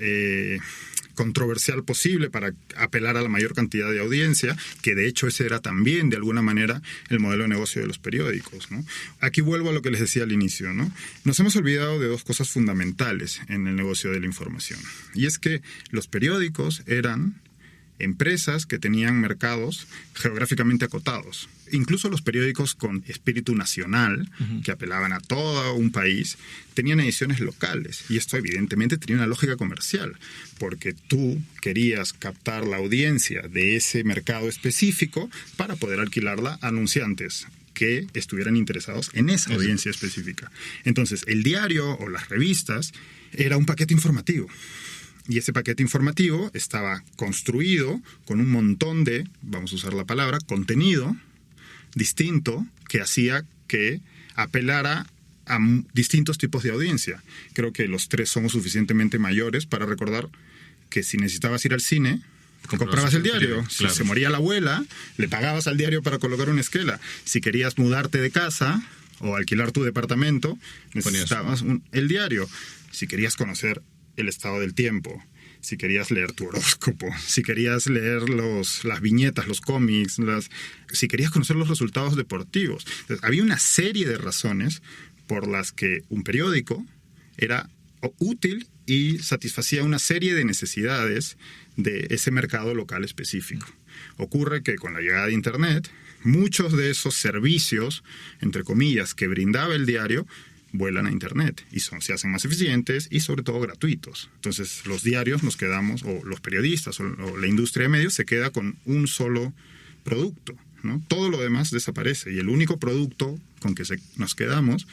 controversial posible para apelar a la mayor cantidad de audiencia, que de hecho ese era también de alguna manera el modelo de negocio de los periódicos, ¿no? Aquí vuelvo a lo que les decía al inicio, ¿no? Nos hemos olvidado de dos cosas fundamentales en el negocio de la información, y es que los periódicos eran empresas que tenían mercados geográficamente acotados. Incluso los periódicos con espíritu nacional, que apelaban a todo un país, tenían ediciones locales. Y esto evidentemente tenía una lógica comercial, porque tú querías captar la audiencia de ese mercado específico para poder alquilarla a anunciantes que estuvieran interesados en esa audiencia específica. Entonces, el diario o las revistas era un paquete informativo. Y ese paquete informativo estaba construido con un montón de, vamos a usar la palabra, contenido distinto que hacía que apelara a distintos tipos de audiencia. Creo que los tres somos suficientemente mayores para recordar que si necesitabas ir al cine, comprabas el diario. Si se moría la abuela, le pagabas al diario para colocar una esquela. Si querías mudarte de casa o alquilar tu departamento, necesitabas el diario. Si querías conocer el estado del tiempo, si querías leer tu horóscopo, si querías leer las viñetas, los cómics, si querías conocer los resultados deportivos. Entonces, había una serie de razones por las que un periódico era útil y satisfacía una serie de necesidades de ese mercado local específico. Ocurre que con la llegada de Internet, muchos de esos servicios, entre comillas, que brindaba el diario, vuelan a Internet y se hacen más eficientes y sobre todo gratuitos. Entonces los diarios nos quedamos, o los periodistas o la industria de medios se queda con un solo producto, ¿no? Todo lo demás desaparece y el único producto con que nos quedamos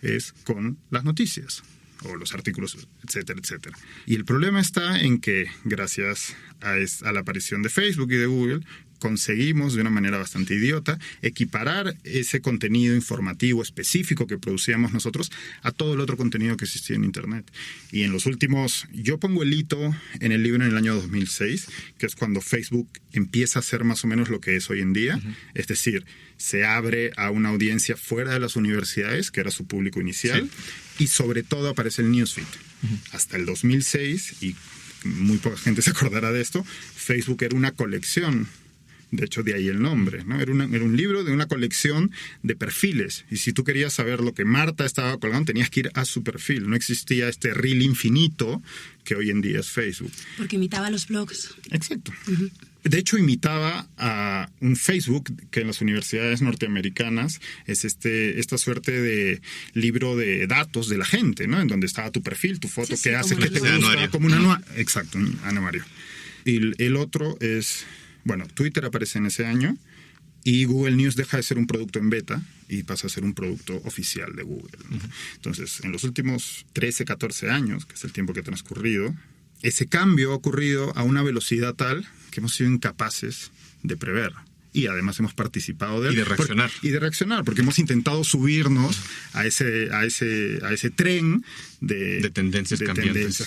es con las noticias o los artículos, etcétera, etcétera. Y el problema está en que gracias a la aparición de Facebook y de Google, conseguimos de una manera bastante idiota equiparar ese contenido informativo específico que producíamos nosotros a todo el otro contenido que existía en Internet. Y en los últimos, yo pongo el hito en el libro en el año 2006, que es cuando Facebook empieza a ser más o menos lo que es hoy en día, es decir, se abre a una audiencia fuera de las universidades, que era su público inicial, y sobre todo aparece el newsfeed. Hasta el 2006, y muy poca gente se acordará de esto, Facebook era una colección. De hecho, de ahí el nombre, ¿no? Era un libro de una colección de perfiles. Y si tú querías saber lo que Marta estaba colgando, tenías que ir a su perfil. No existía este reel infinito que hoy en día es Facebook. Porque imitaba los blogs. Exacto. De hecho, imitaba a un Facebook que en las universidades norteamericanas es esta suerte de libro de datos de la gente, ¿no? En donde estaba tu perfil, tu foto, qué hace, qué te gusta, como un anuario. Exacto, un anuario. Y el otro es... Bueno, Twitter aparece en ese año y Google News deja de ser un producto en beta y pasa a ser un producto oficial de Google, ¿no? Entonces, en los últimos 13, 14 años, que es el tiempo que ha transcurrido, ese cambio ha ocurrido a una velocidad tal que hemos sido incapaces de prever. Y además hemos participado de él. Y de reaccionar. Porque hemos intentado subirnos a ese tren de tendencias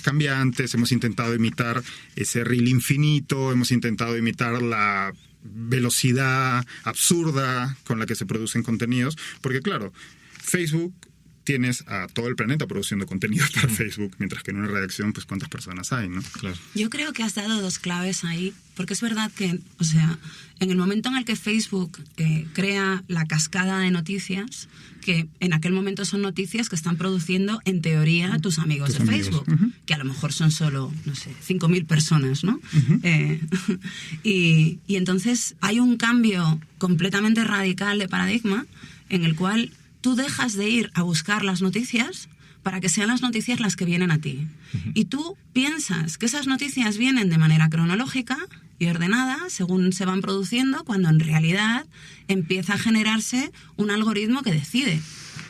cambiantes. Hemos intentado imitar ese reel infinito, hemos intentado imitar la velocidad absurda con la que se producen contenidos. Porque claro, Facebook tienes a todo el planeta produciendo contenido para Facebook, mientras que en una redacción, pues ¿cuántas personas hay, no? Claro. Yo creo que has dado dos claves ahí, porque es verdad que, o sea, en el momento en el que Facebook crea la cascada de noticias, que en aquel momento son noticias que están produciendo, en teoría, tus amigos de Facebook, que a lo mejor son solo, no sé, 5.000 personas, ¿no? Y entonces hay un cambio completamente radical de paradigma en el cual tú dejas de ir a buscar las noticias para que sean las noticias las que vienen a ti. Y tú piensas que esas noticias vienen de manera cronológica y ordenada según se van produciendo, cuando en realidad empieza a generarse un algoritmo que decide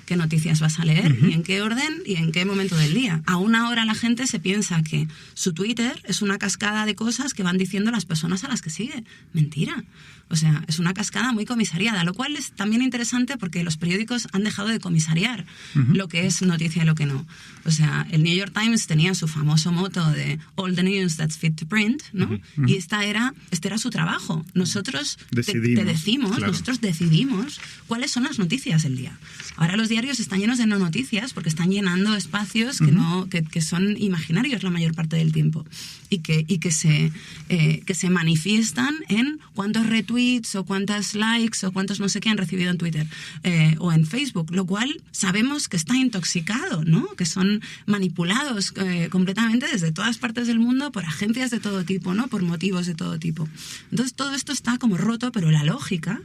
qué noticias vas a leer y en qué orden y en qué momento del día. Aún ahora la gente se piensa que su Twitter es una cascada de cosas que van diciendo las personas a las que sigue. Mentira. O sea, es una cascada muy comisariada, lo cual es también interesante porque los periódicos han dejado de comisariar lo que es noticia y lo que no. O sea, el New York Times tenía su famoso moto de all the news that's fit to print, ¿no? Y este era su trabajo. Nosotros te decimos, claro, nosotros decidimos cuáles son las noticias del día. Ahora los diarios están llenos de no noticias porque están llenando espacios que son imaginarios la mayor parte del tiempo y que se manifiestan en cuántos retweets o cuántos likes o cuántos no sé qué han recibido en Twitter o en Facebook, lo cual sabemos que está intoxicado, ¿no? Que son manipulados completamente desde todas partes del mundo por agencias de todo tipo, ¿no? Por motivos de todo tipo. Entonces todo esto está como roto, pero la lógica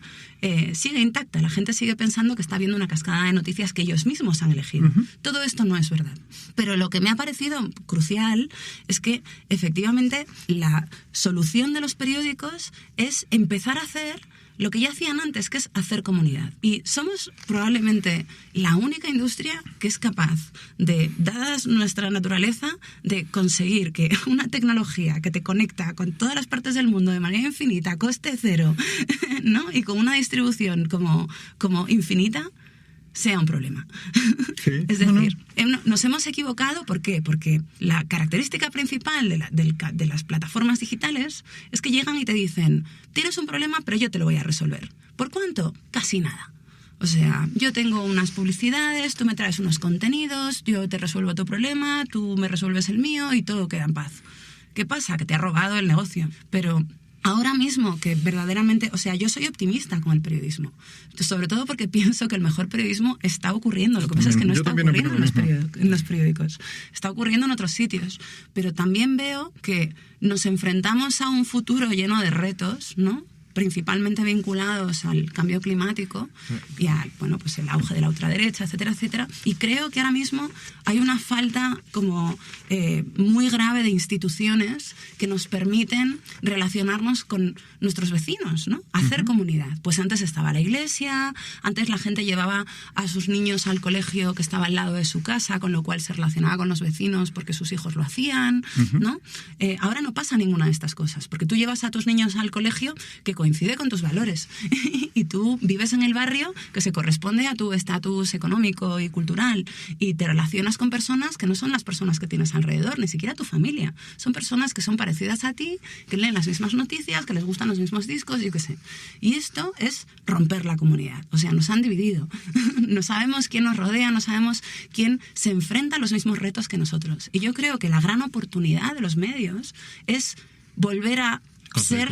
sigue intacta. La gente sigue pensando que está viendo una cascada de noticias que ellos mismos han elegido. Todo esto no es verdad. Pero lo que me ha parecido crucial es que efectivamente la solución de los periódicos es empezar a hacer lo que ya hacían antes, que es hacer comunidad. Y somos probablemente la única industria que es capaz de, dada nuestra naturaleza, de conseguir que una tecnología que te conecta con todas las partes del mundo de manera infinita, a coste cero, ¿no? Y con una distribución como infinita, sea un problema. Sí, es decir, nos hemos equivocado. ¿Por qué? Porque la característica principal de las plataformas digitales es que llegan y te dicen, tienes un problema, pero yo te lo voy a resolver. ¿Por cuánto? Casi nada. O sea, yo tengo unas publicidades, tú me traes unos contenidos, yo te resuelvo tu problema, tú me resuelves el mío y todo queda en paz. ¿Qué pasa? Que te ha robado el negocio. Pero ahora mismo que verdaderamente, o sea, yo soy optimista con el periodismo, sobre todo porque pienso que el mejor periodismo está ocurriendo. Lo que pasa es que no está ocurriendo en los periódicos, está ocurriendo en otros sitios. Pero también veo que nos enfrentamos a un futuro lleno de retos, ¿no? Principalmente vinculados al cambio climático y al, bueno, pues el auge de la ultraderecha, etcétera, etcétera. Y creo que ahora mismo hay una falta como muy grave de instituciones que nos permiten relacionarnos con nuestros vecinos, ¿no? Hacer comunidad. Pues antes estaba la iglesia, antes la gente llevaba a sus niños al colegio que estaba al lado de su casa, con lo cual se relacionaba con los vecinos porque sus hijos lo hacían, ¿no? Ahora no pasa ninguna de estas cosas, porque tú llevas a tus niños al colegio que coincide con tus valores y tú vives en el barrio que se corresponde a tu estatus económico y cultural y te relacionas con personas que no son las personas que tienes alrededor, ni siquiera tu familia. Son personas que son parecidas a ti, que leen las mismas noticias, que les gustan los mismos discos, yo qué sé. Y esto es romper la comunidad. O sea, nos han dividido. No sabemos quién nos rodea, no sabemos quién se enfrenta a los mismos retos que nosotros. Y yo creo que la gran oportunidad de los medios es volver a hacer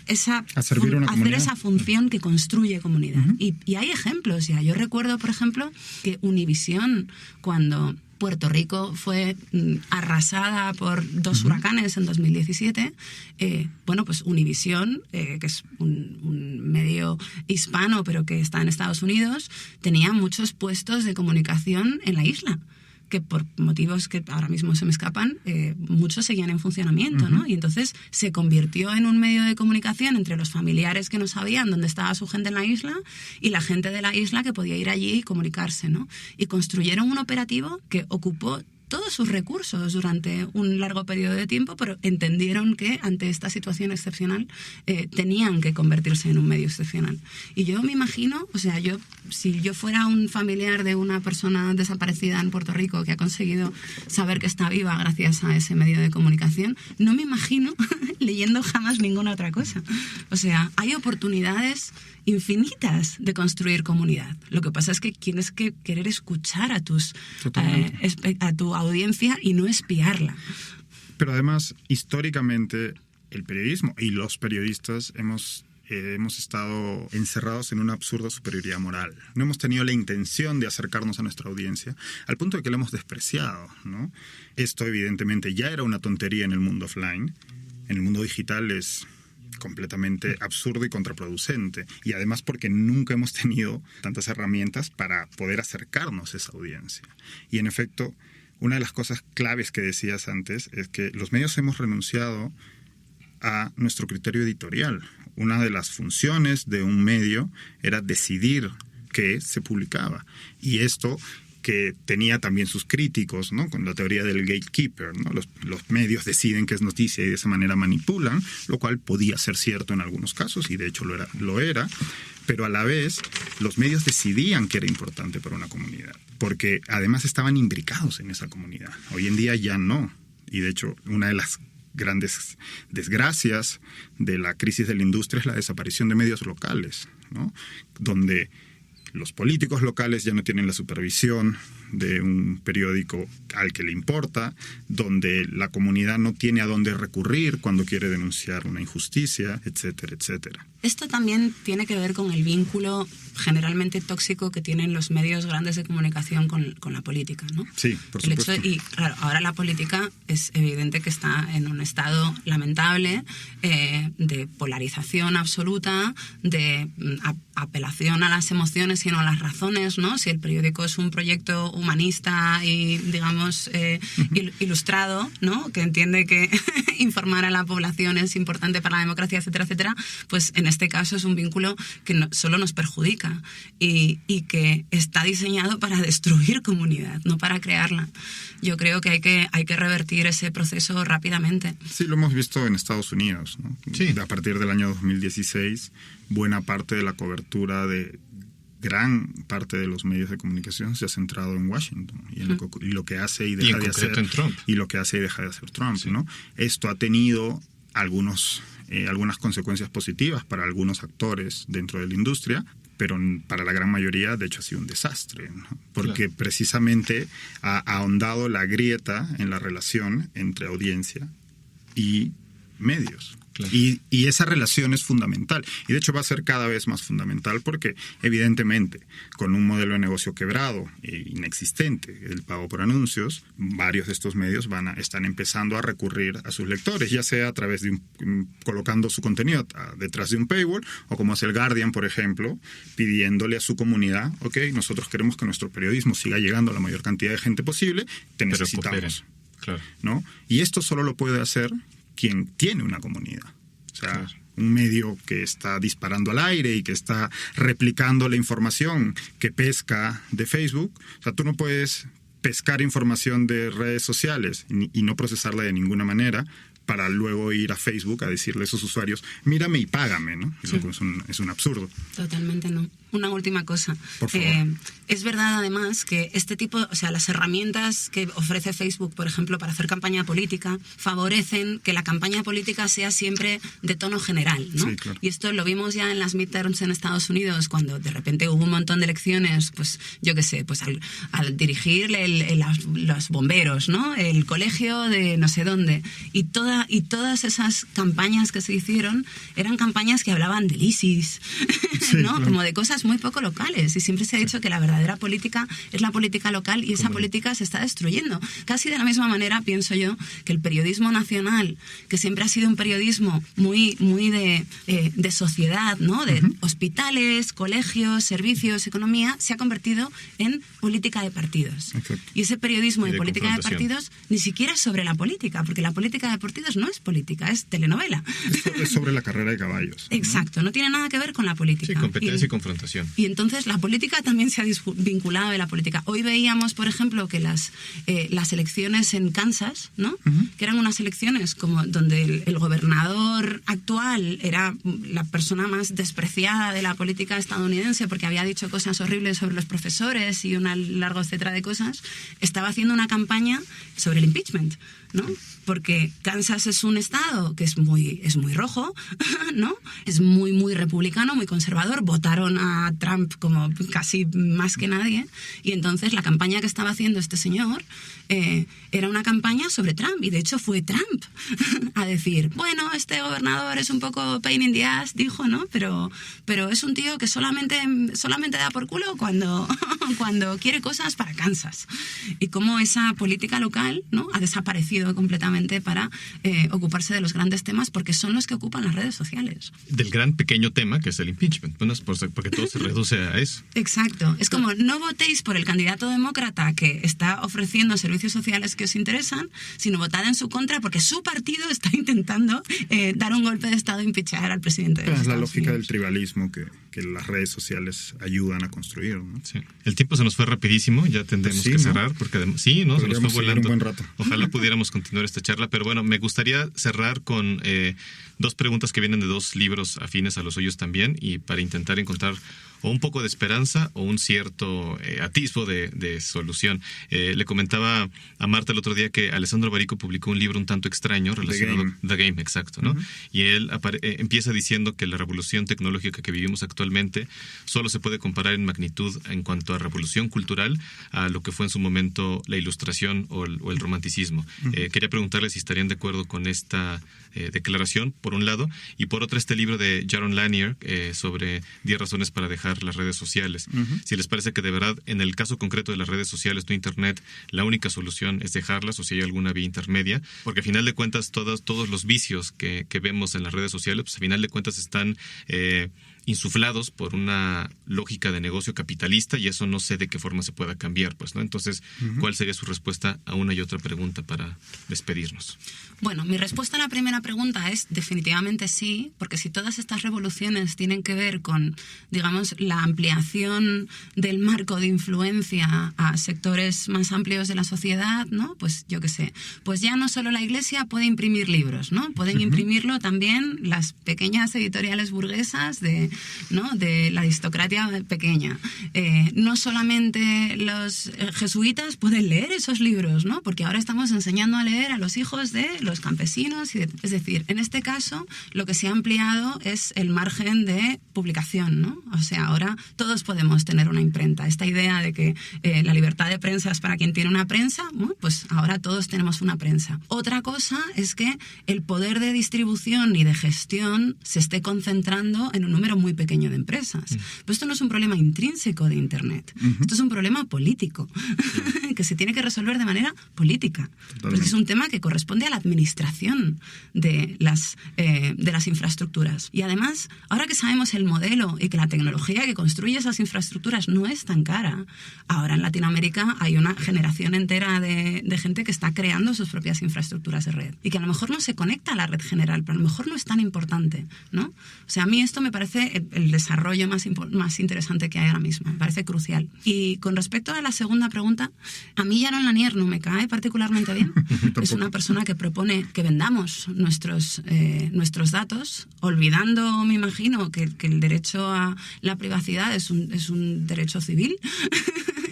esa función que construye comunidad. Y hay ejemplos ya. Yo recuerdo, por ejemplo, que Univisión, cuando Puerto Rico fue arrasada por 2 huracanes en 2017, bueno, pues Univisión, que es un medio hispano pero que está en Estados Unidos, tenía muchos puestos de comunicación en la isla, que por motivos que ahora mismo se me escapan, muchos seguían en funcionamiento, ¿no? Y entonces se convirtió en un medio de comunicación entre los familiares que no sabían dónde estaba su gente en la isla y la gente de la isla que podía ir allí y comunicarse, ¿no? Y construyeron un operativo que ocupó todos sus recursos durante un largo periodo de tiempo, pero entendieron que ante esta situación excepcional tenían que convertirse en un medio excepcional. Y yo me imagino, o sea, si yo fuera un familiar de una persona desaparecida en Puerto Rico que ha conseguido saber que está viva gracias a ese medio de comunicación, no me imagino leyendo jamás ninguna otra cosa. O sea, hay oportunidades infinitas de construir comunidad. Lo que pasa es que tienes que querer escuchar a tu audiencia y no espiarla. Pero además, históricamente, el periodismo y los periodistas hemos estado encerrados en una absurda superioridad moral. No hemos tenido la intención de acercarnos a nuestra audiencia, al punto de que la hemos despreciado, ¿no? Esto, evidentemente, ya era una tontería en el mundo offline. En el mundo digital es completamente absurdo y contraproducente. Y además porque nunca hemos tenido tantas herramientas para poder acercarnos a esa audiencia. Y en efecto, una de las cosas claves que decías antes es que los medios hemos renunciado a nuestro criterio editorial. Una de las funciones de un medio era decidir qué se publicaba. Y esto que tenía también sus críticos, ¿no? Con la teoría del gatekeeper, ¿no? Los medios deciden qué es noticia y de esa manera manipulan, lo cual podía ser cierto en algunos casos, y de hecho lo era, pero a la vez los medios decidían qué era importante para una comunidad, porque además estaban imbricados en esa comunidad. Hoy en día ya no, y de hecho una de las grandes desgracias de la crisis de la industria es la desaparición de medios locales, ¿no? Donde los políticos locales ya no tienen la supervisión de un periódico al que le importa, donde la comunidad no tiene a dónde recurrir cuando quiere denunciar una injusticia, etcétera, etcétera. Esto también tiene que ver con el vínculo generalmente tóxico que tienen los medios grandes de comunicación con la política, ¿no? Sí, por supuesto. Y claro, ahora la política es evidente que está en un estado lamentable de polarización absoluta, de apelación a las emociones y no a las razones, ¿no? Si el periódico es un proyecto humanista y, digamos, ilustrado, ¿no? Que entiende que informar a la población es importante para la democracia, etcétera, etcétera, pues en este caso es un vínculo que solo nos perjudica y que está diseñado para destruir comunidad, no para crearla. Yo creo que hay que revertir ese proceso rápidamente. Sí, lo hemos visto en Estados Unidos, ¿no? Sí. A partir del año 2016, buena parte de la cobertura de gran parte de los medios de comunicación se ha centrado en Washington y en lo que hace y deja de hacer Trump. Y lo que hace y deja de hacer Trump, sí. ¿No? Esto ha tenido algunas consecuencias positivas para algunos actores dentro de la industria, pero para la gran mayoría, de hecho, ha sido un desastre, ¿no? Porque precisamente ha ahondado la grieta en la relación entre audiencia y medios. Claro. Y esa relación es fundamental. Y de hecho va a ser cada vez más fundamental porque, evidentemente, con un modelo de negocio quebrado e inexistente, el pago por anuncios, varios de estos medios están empezando a recurrir a sus lectores, ya sea a través de colocando su contenido detrás de un paywall, o como hace el Guardian, por ejemplo, pidiéndole a su comunidad, ok, nosotros queremos que nuestro periodismo siga llegando a la mayor cantidad de gente posible, te necesitamos. Claro. ¿No? Y esto solo lo puede hacer quien tiene una comunidad. O sea, claro. Un medio que está disparando al aire y que está replicando la información que pesca de Facebook. O sea, tú no puedes pescar información de redes sociales y no procesarla de ninguna manera para luego ir a Facebook a decirle a esos usuarios, mírame y págame, ¿no? Sí. Es un absurdo. Totalmente no. Una última cosa. Por favor. Es verdad, además, que este tipo, o sea, las herramientas que ofrece Facebook, por ejemplo, para hacer campaña política, favorecen que la campaña política sea siempre de tono general, ¿no? Sí, claro. Y esto lo vimos ya en las midterms en Estados Unidos, cuando de repente hubo un montón de elecciones, pues yo qué sé, pues al dirigir los bomberos, ¿no? El colegio de no sé dónde. Y todas esas campañas que se hicieron eran campañas que hablaban del ISIS, sí, ¿no? Claro. Como de cosas muy poco locales. Y siempre se ha dicho que la verdadera política es la política local y esa política se está destruyendo. Casi de la misma manera pienso yo que el periodismo nacional, que siempre ha sido un periodismo muy de sociedad, ¿no? De hospitales, colegios, servicios, economía, se ha convertido en política de partidos. Exacto. Y ese periodismo de política de confrontación. partidos ni siquiera es sobre la política, porque la política de partidos no es política, es telenovela. Es sobre la carrera de caballos, ¿no? Exacto, no tiene nada que ver con la política. Sí, competencia y confrontación. información. Y entonces la política también se ha desvinculado de la política. Hoy veíamos, por ejemplo, que las elecciones en Kansas, ¿no? Que eran unas elecciones como donde el gobernador actual era la persona más despreciada de la política estadounidense porque había dicho cosas horribles sobre los profesores y un largo etcétera de cosas, estaba haciendo una campaña sobre el impeachment, ¿no? Porque Kansas es un estado que es muy rojo, ¿no? Es muy republicano, muy conservador. Votaron a Trump como casi más que nadie. Y entonces la campaña que estaba haciendo este señor era una campaña sobre Trump. Y de hecho fue Trump a decir, bueno, este gobernador es un poco pain in the ass, dijo, ¿no? Pero es un tío que solamente da por culo cuando quiere cosas para Kansas. Y cómo esa política local, ¿no? Ha desaparecido completamente para ocuparse de los grandes temas, porque son los que ocupan las redes sociales. Del gran pequeño tema que es el impeachment, bueno, porque todo se reduce a eso. Exacto. Es como, no votéis por el candidato demócrata que está ofreciendo servicios sociales que os interesan, sino votad en su contra porque su partido está intentando dar un golpe de estado e impeachar al presidente de los Es la Estados lógica Unidos. del tribalismo que las redes sociales ayudan a construir, ¿no? Sí. El tiempo se nos fue rapidísimo, ya tendremos Pues sí, que ¿no? cerrar, porque además, sí, ¿no? Se nos fue Podríamos seguir volando. un buen rato. Ojalá pudiéramos continuar esta charla, pero bueno, me gustaría cerrar con dos preguntas que vienen de dos libros afines a los suyos también, y para intentar encontrar o un poco de esperanza o un cierto atisbo de solución. Le comentaba a Marta el otro día que Alessandro Barico publicó un libro un tanto extraño relacionado The Game, exacto, ¿no? Y él empieza diciendo que la revolución tecnológica que vivimos actualmente solo se puede comparar en magnitud en cuanto a revolución cultural a lo que fue en su momento la Ilustración o el romanticismo. Quería preguntarle si estarían de acuerdo con esta declaración, por un lado, y por otro este libro de Jaron Lanier sobre 10 razones para dejar las redes sociales. Si les parece que de verdad, en el caso concreto de las redes sociales, tu internet, la única solución es dejarlas, o si hay alguna vía intermedia, porque a final de cuentas todos los vicios que vemos en las redes sociales, pues a final de cuentas están insuflados por una lógica de negocio capitalista, y eso no sé de qué forma se pueda cambiar, pues, ¿no? Entonces, ¿cuál sería su respuesta a una y otra pregunta para despedirnos? Bueno, mi respuesta a la primera pregunta es definitivamente sí, porque si todas estas revoluciones tienen que ver con, digamos, la ampliación del marco de influencia a sectores más amplios de la sociedad, ¿no? Pues yo qué sé, pues ya no solo la Iglesia puede imprimir libros, ¿no? Pueden imprimirlo también las pequeñas editoriales burguesas de la aristocracia pequeña. No solamente los jesuitas pueden leer esos libros, ¿no? Porque ahora estamos enseñando a leer a los hijos de los campesinos. Es decir, en este caso, lo que se ha ampliado es el margen de publicación, ¿no? O sea, ahora todos podemos tener una imprenta. Esta idea de que la libertad de prensa es para quien tiene una prensa, bueno, pues ahora todos tenemos una prensa. Otra cosa es que el poder de distribución y de gestión se esté concentrando en un número muy pequeño de empresas. Pero esto no es un problema intrínseco de Internet. Esto es un problema político que se tiene que resolver de manera política. Porque es un tema que corresponde a la administración de las infraestructuras. Y además, ahora que sabemos el modelo y que la tecnología que construye esas infraestructuras no es tan cara, ahora en Latinoamérica hay una generación entera de gente que está creando sus propias infraestructuras de red y que a lo mejor no se conecta a la red general, pero a lo mejor no es tan importante, ¿no? O sea, a mí esto me parece el desarrollo más interesante que hay ahora mismo. Me parece crucial. Y con respecto a la segunda pregunta, a mí Jaron Lanier no me cae particularmente bien. Es una persona que propone que vendamos nuestros datos, olvidando, me imagino, que el derecho a la privacidad es un derecho civil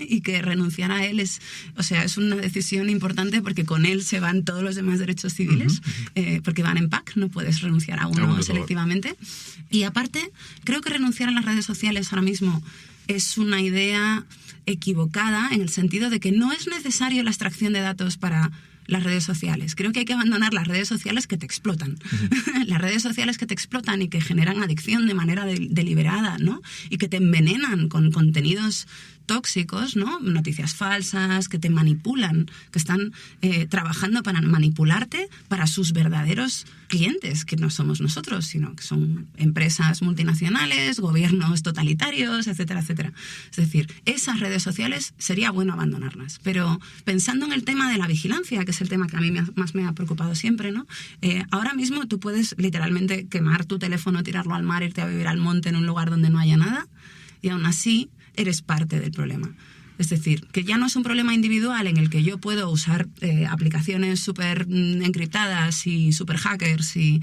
y que renunciar a él es una decisión importante, porque con él se van todos los demás derechos civiles, porque van en pack, no puedes renunciar a uno selectivamente. Y aparte, creo que renunciar a las redes sociales ahora mismo es una idea equivocada, en el sentido de que no es necesario la extracción de datos para las redes sociales. Creo que hay que abandonar las redes sociales que te explotan. Las redes sociales que te explotan y que generan adicción de manera deliberada, ¿no? Y que te envenenan con contenidos tóxicos, ¿no? Noticias falsas, que te manipulan, que están trabajando para manipularte para sus verdaderos clientes, que no somos nosotros, sino que son empresas multinacionales, gobiernos totalitarios, etcétera, etcétera. Es decir, esas redes sociales sería bueno abandonarlas. Pero pensando en el tema de la vigilancia, que es el tema que a mí más me ha preocupado siempre, ¿no? Ahora mismo tú puedes literalmente quemar tu teléfono, tirarlo al mar, irte a vivir al monte en un lugar donde no haya nada, y aún así eres parte del problema. Es decir, que ya no es un problema individual en el que yo puedo usar aplicaciones súper encriptadas y súper hackers y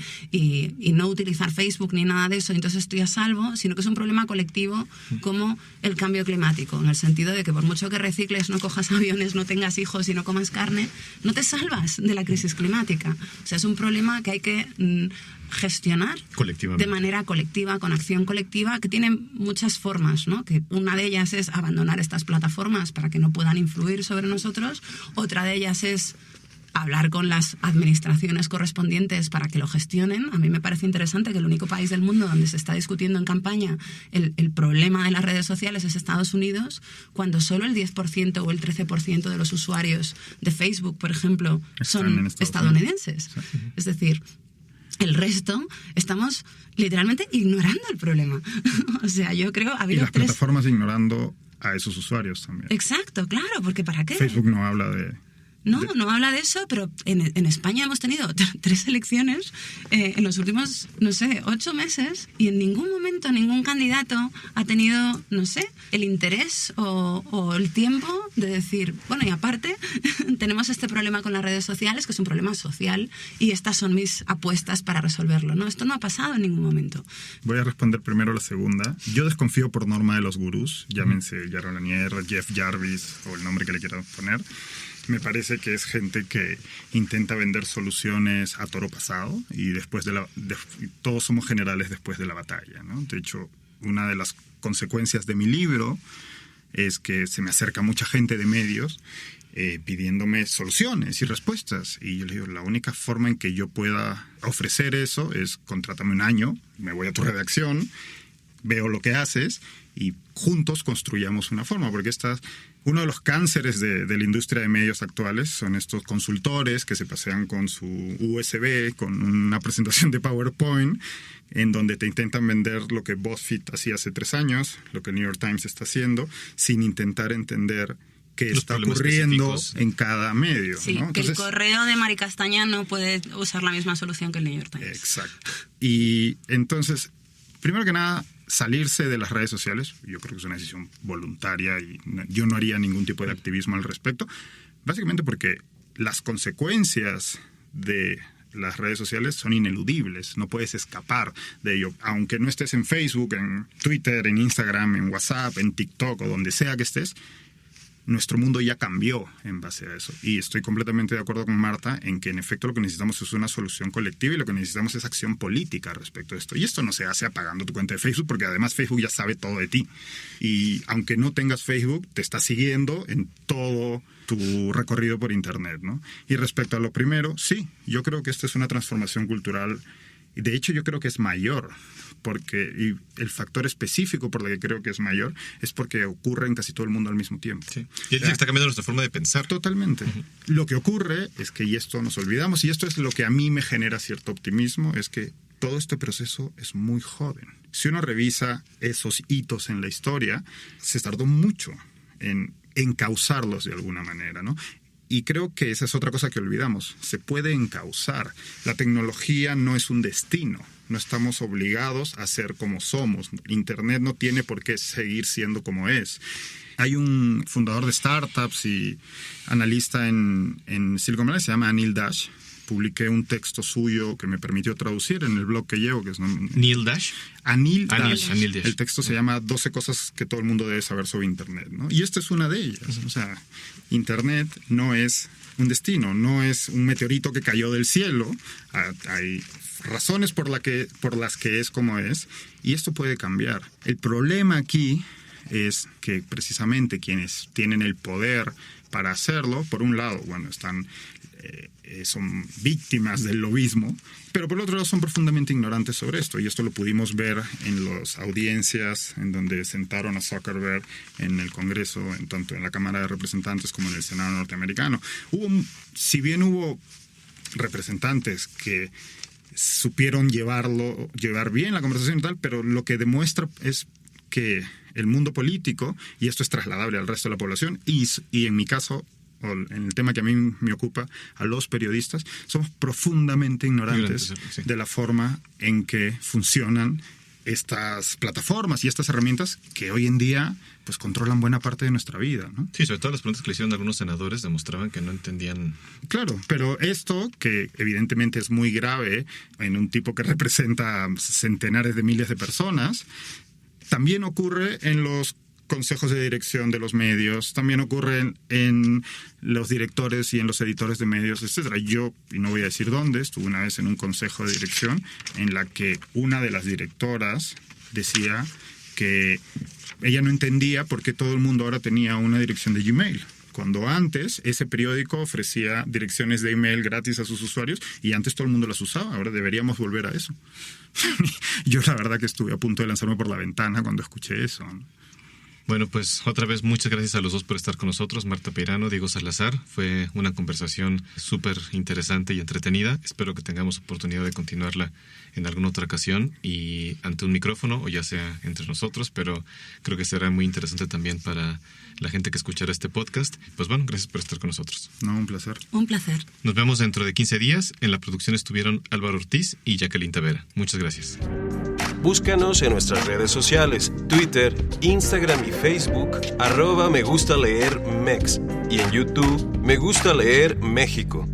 no utilizar Facebook ni nada de eso, entonces estoy a salvo, sino que es un problema colectivo como el cambio climático, en el sentido de que por mucho que recicles, no cojas aviones, no tengas hijos y no comas carne, no te salvas de la crisis climática. O sea, es un problema que hay que gestionar de manera colectiva, con acción colectiva, que tiene muchas formas, ¿no? Que una de ellas es abandonar estas plataformas para que no puedan influir sobre nosotros, otra de ellas es hablar con las administraciones correspondientes para que lo gestionen. A mí me parece interesante que el único país del mundo donde se está discutiendo en campaña el problema de las redes sociales es Estados Unidos, cuando solo el 10% o el 13% de los usuarios de Facebook, por ejemplo, son estadounidenses. Sí. Es decir, el resto estamos literalmente ignorando el problema. O sea, yo creo... Y las plataformas ignorando a esos usuarios también. Exacto, claro, porque ¿para qué? Facebook no habla de... No habla de eso, pero en España hemos tenido 3 elecciones en los últimos, 8 meses y en ningún momento ningún candidato ha tenido, el interés o el tiempo de decir, bueno, y aparte tenemos este problema con las redes sociales, que es un problema social, y estas son mis apuestas para resolverlo, ¿no? Esto no ha pasado en ningún momento. Voy a responder primero la segunda. Yo desconfío por norma de los gurús, llámense Yaron Lanier, Jeff Jarvis o el nombre que le quieran poner. Me parece que es gente que intenta vender soluciones a toro pasado y todos somos generales después de la batalla, ¿no? De hecho, una de las consecuencias de mi libro es que se me acerca mucha gente de medios pidiéndome soluciones y respuestas. Y yo le digo, la única forma en que yo pueda ofrecer eso es contrátame un año, me voy a tu redacción, veo lo que haces y juntos construyamos una forma, porque uno de los cánceres de la industria de medios actuales son estos consultores que se pasean con su USB, con una presentación de PowerPoint, en donde te intentan vender lo que BuzzFeed hacía hace 3 años, lo que el New York Times está haciendo, sin intentar entender qué está ocurriendo en cada medio. Sí, ¿no? Entonces, que el correo de Mari Castaña no puede usar la misma solución que el New York Times. Exacto. Y entonces, primero que nada, salirse de las redes sociales, yo creo que es una decisión voluntaria y yo no haría ningún tipo de activismo al respecto, básicamente porque las consecuencias de las redes sociales son ineludibles, no puedes escapar de ello, aunque no estés en Facebook, en Twitter, en Instagram, en WhatsApp, en TikTok o donde sea que estés. Nuestro mundo ya cambió en base a eso. Y estoy completamente de acuerdo con Marta en que en efecto lo que necesitamos es una solución colectiva y lo que necesitamos es acción política respecto a esto. Y esto no se hace apagando tu cuenta de Facebook, porque además Facebook ya sabe todo de ti. Y aunque no tengas Facebook, te está siguiendo en todo tu recorrido por Internet, ¿no? Y respecto a lo primero, sí, yo creo que esta es una transformación cultural. Y de hecho yo creo que es mayor, y el factor específico por el que creo que es mayor es porque ocurre en casi todo el mundo al mismo tiempo. Sí. Y está cambiando nuestra forma de pensar. Totalmente. Lo que ocurre es que, y esto nos olvidamos, y esto es lo que a mí me genera cierto optimismo, es que todo este proceso es muy joven. Si uno revisa esos hitos en la historia, se tardó mucho en encauzarlos de alguna manera, ¿no? Y creo que esa es otra cosa que olvidamos. Se puede encauzar. La tecnología no es un destino. No estamos obligados a ser como somos. Internet no tiene por qué seguir siendo como es. Hay un fundador de startups y analista en Silicon Valley, se llama Anil Dash. Publiqué un texto suyo que me permitió traducir en el blog que llevo, que es Neil Dash. Anil Dash. Anil Dash. El texto se llama 12 cosas que todo el mundo debe saber sobre Internet, ¿no? Y esta es una de ellas. O sea, Internet no es un destino, no es un meteorito que cayó del cielo. Hay razones por las que es como es, y esto puede cambiar. El problema aquí es que precisamente quienes tienen el poder para hacerlo, por un lado, bueno, son víctimas del lobismo, pero por el otro lado son profundamente ignorantes sobre esto, y esto lo pudimos ver en las audiencias en donde sentaron a Zuckerberg en el Congreso, tanto en la Cámara de Representantes como en el Senado norteamericano. Si bien hubo representantes que supieron llevar bien la conversación y tal, pero lo que demuestra es que el mundo político, y esto es trasladable al resto de la población, y en mi caso, o en el tema que a mí me ocupa, a los periodistas, somos profundamente ignorantes de la forma en que funcionan estas plataformas y estas herramientas que hoy en día pues controlan buena parte de nuestra vida, ¿no? Sí, sobre todo las preguntas que le hicieron algunos senadores demostraban que no entendían. Claro, pero esto, que evidentemente es muy grave en un tipo que representa centenares de miles de personas, también ocurre en los consejos de dirección de los medios, también ocurre en los directores y en los editores de medios, etcétera. Yo, y no voy a decir dónde, estuve una vez en un consejo de dirección en la que una de las directoras decía que ella no entendía por qué todo el mundo ahora tenía una dirección de Gmail, cuando antes ese periódico ofrecía direcciones de email gratis a sus usuarios y antes todo el mundo las usaba. Ahora deberíamos volver a eso. Yo la verdad que estuve a punto de lanzarme por la ventana cuando escuché eso, ¿no? Bueno, pues otra vez muchas gracias a los dos por estar con nosotros, Marta Peirano, Diego Salazar. Fue una conversación súper interesante y entretenida. Espero que tengamos oportunidad de continuarla en alguna otra ocasión y ante un micrófono o ya sea entre nosotros, pero creo que será muy interesante también para la gente que escuchará este podcast. Pues bueno, gracias por estar con nosotros. No, un placer. Un placer. Nos vemos dentro de 15 días. En la producción estuvieron Álvaro Ortiz y Jacqueline Tavera. Muchas gracias. Búscanos en nuestras redes sociales, Twitter, Instagram y Facebook, @megustaleermex, y en YouTube, Me Gusta Leer México.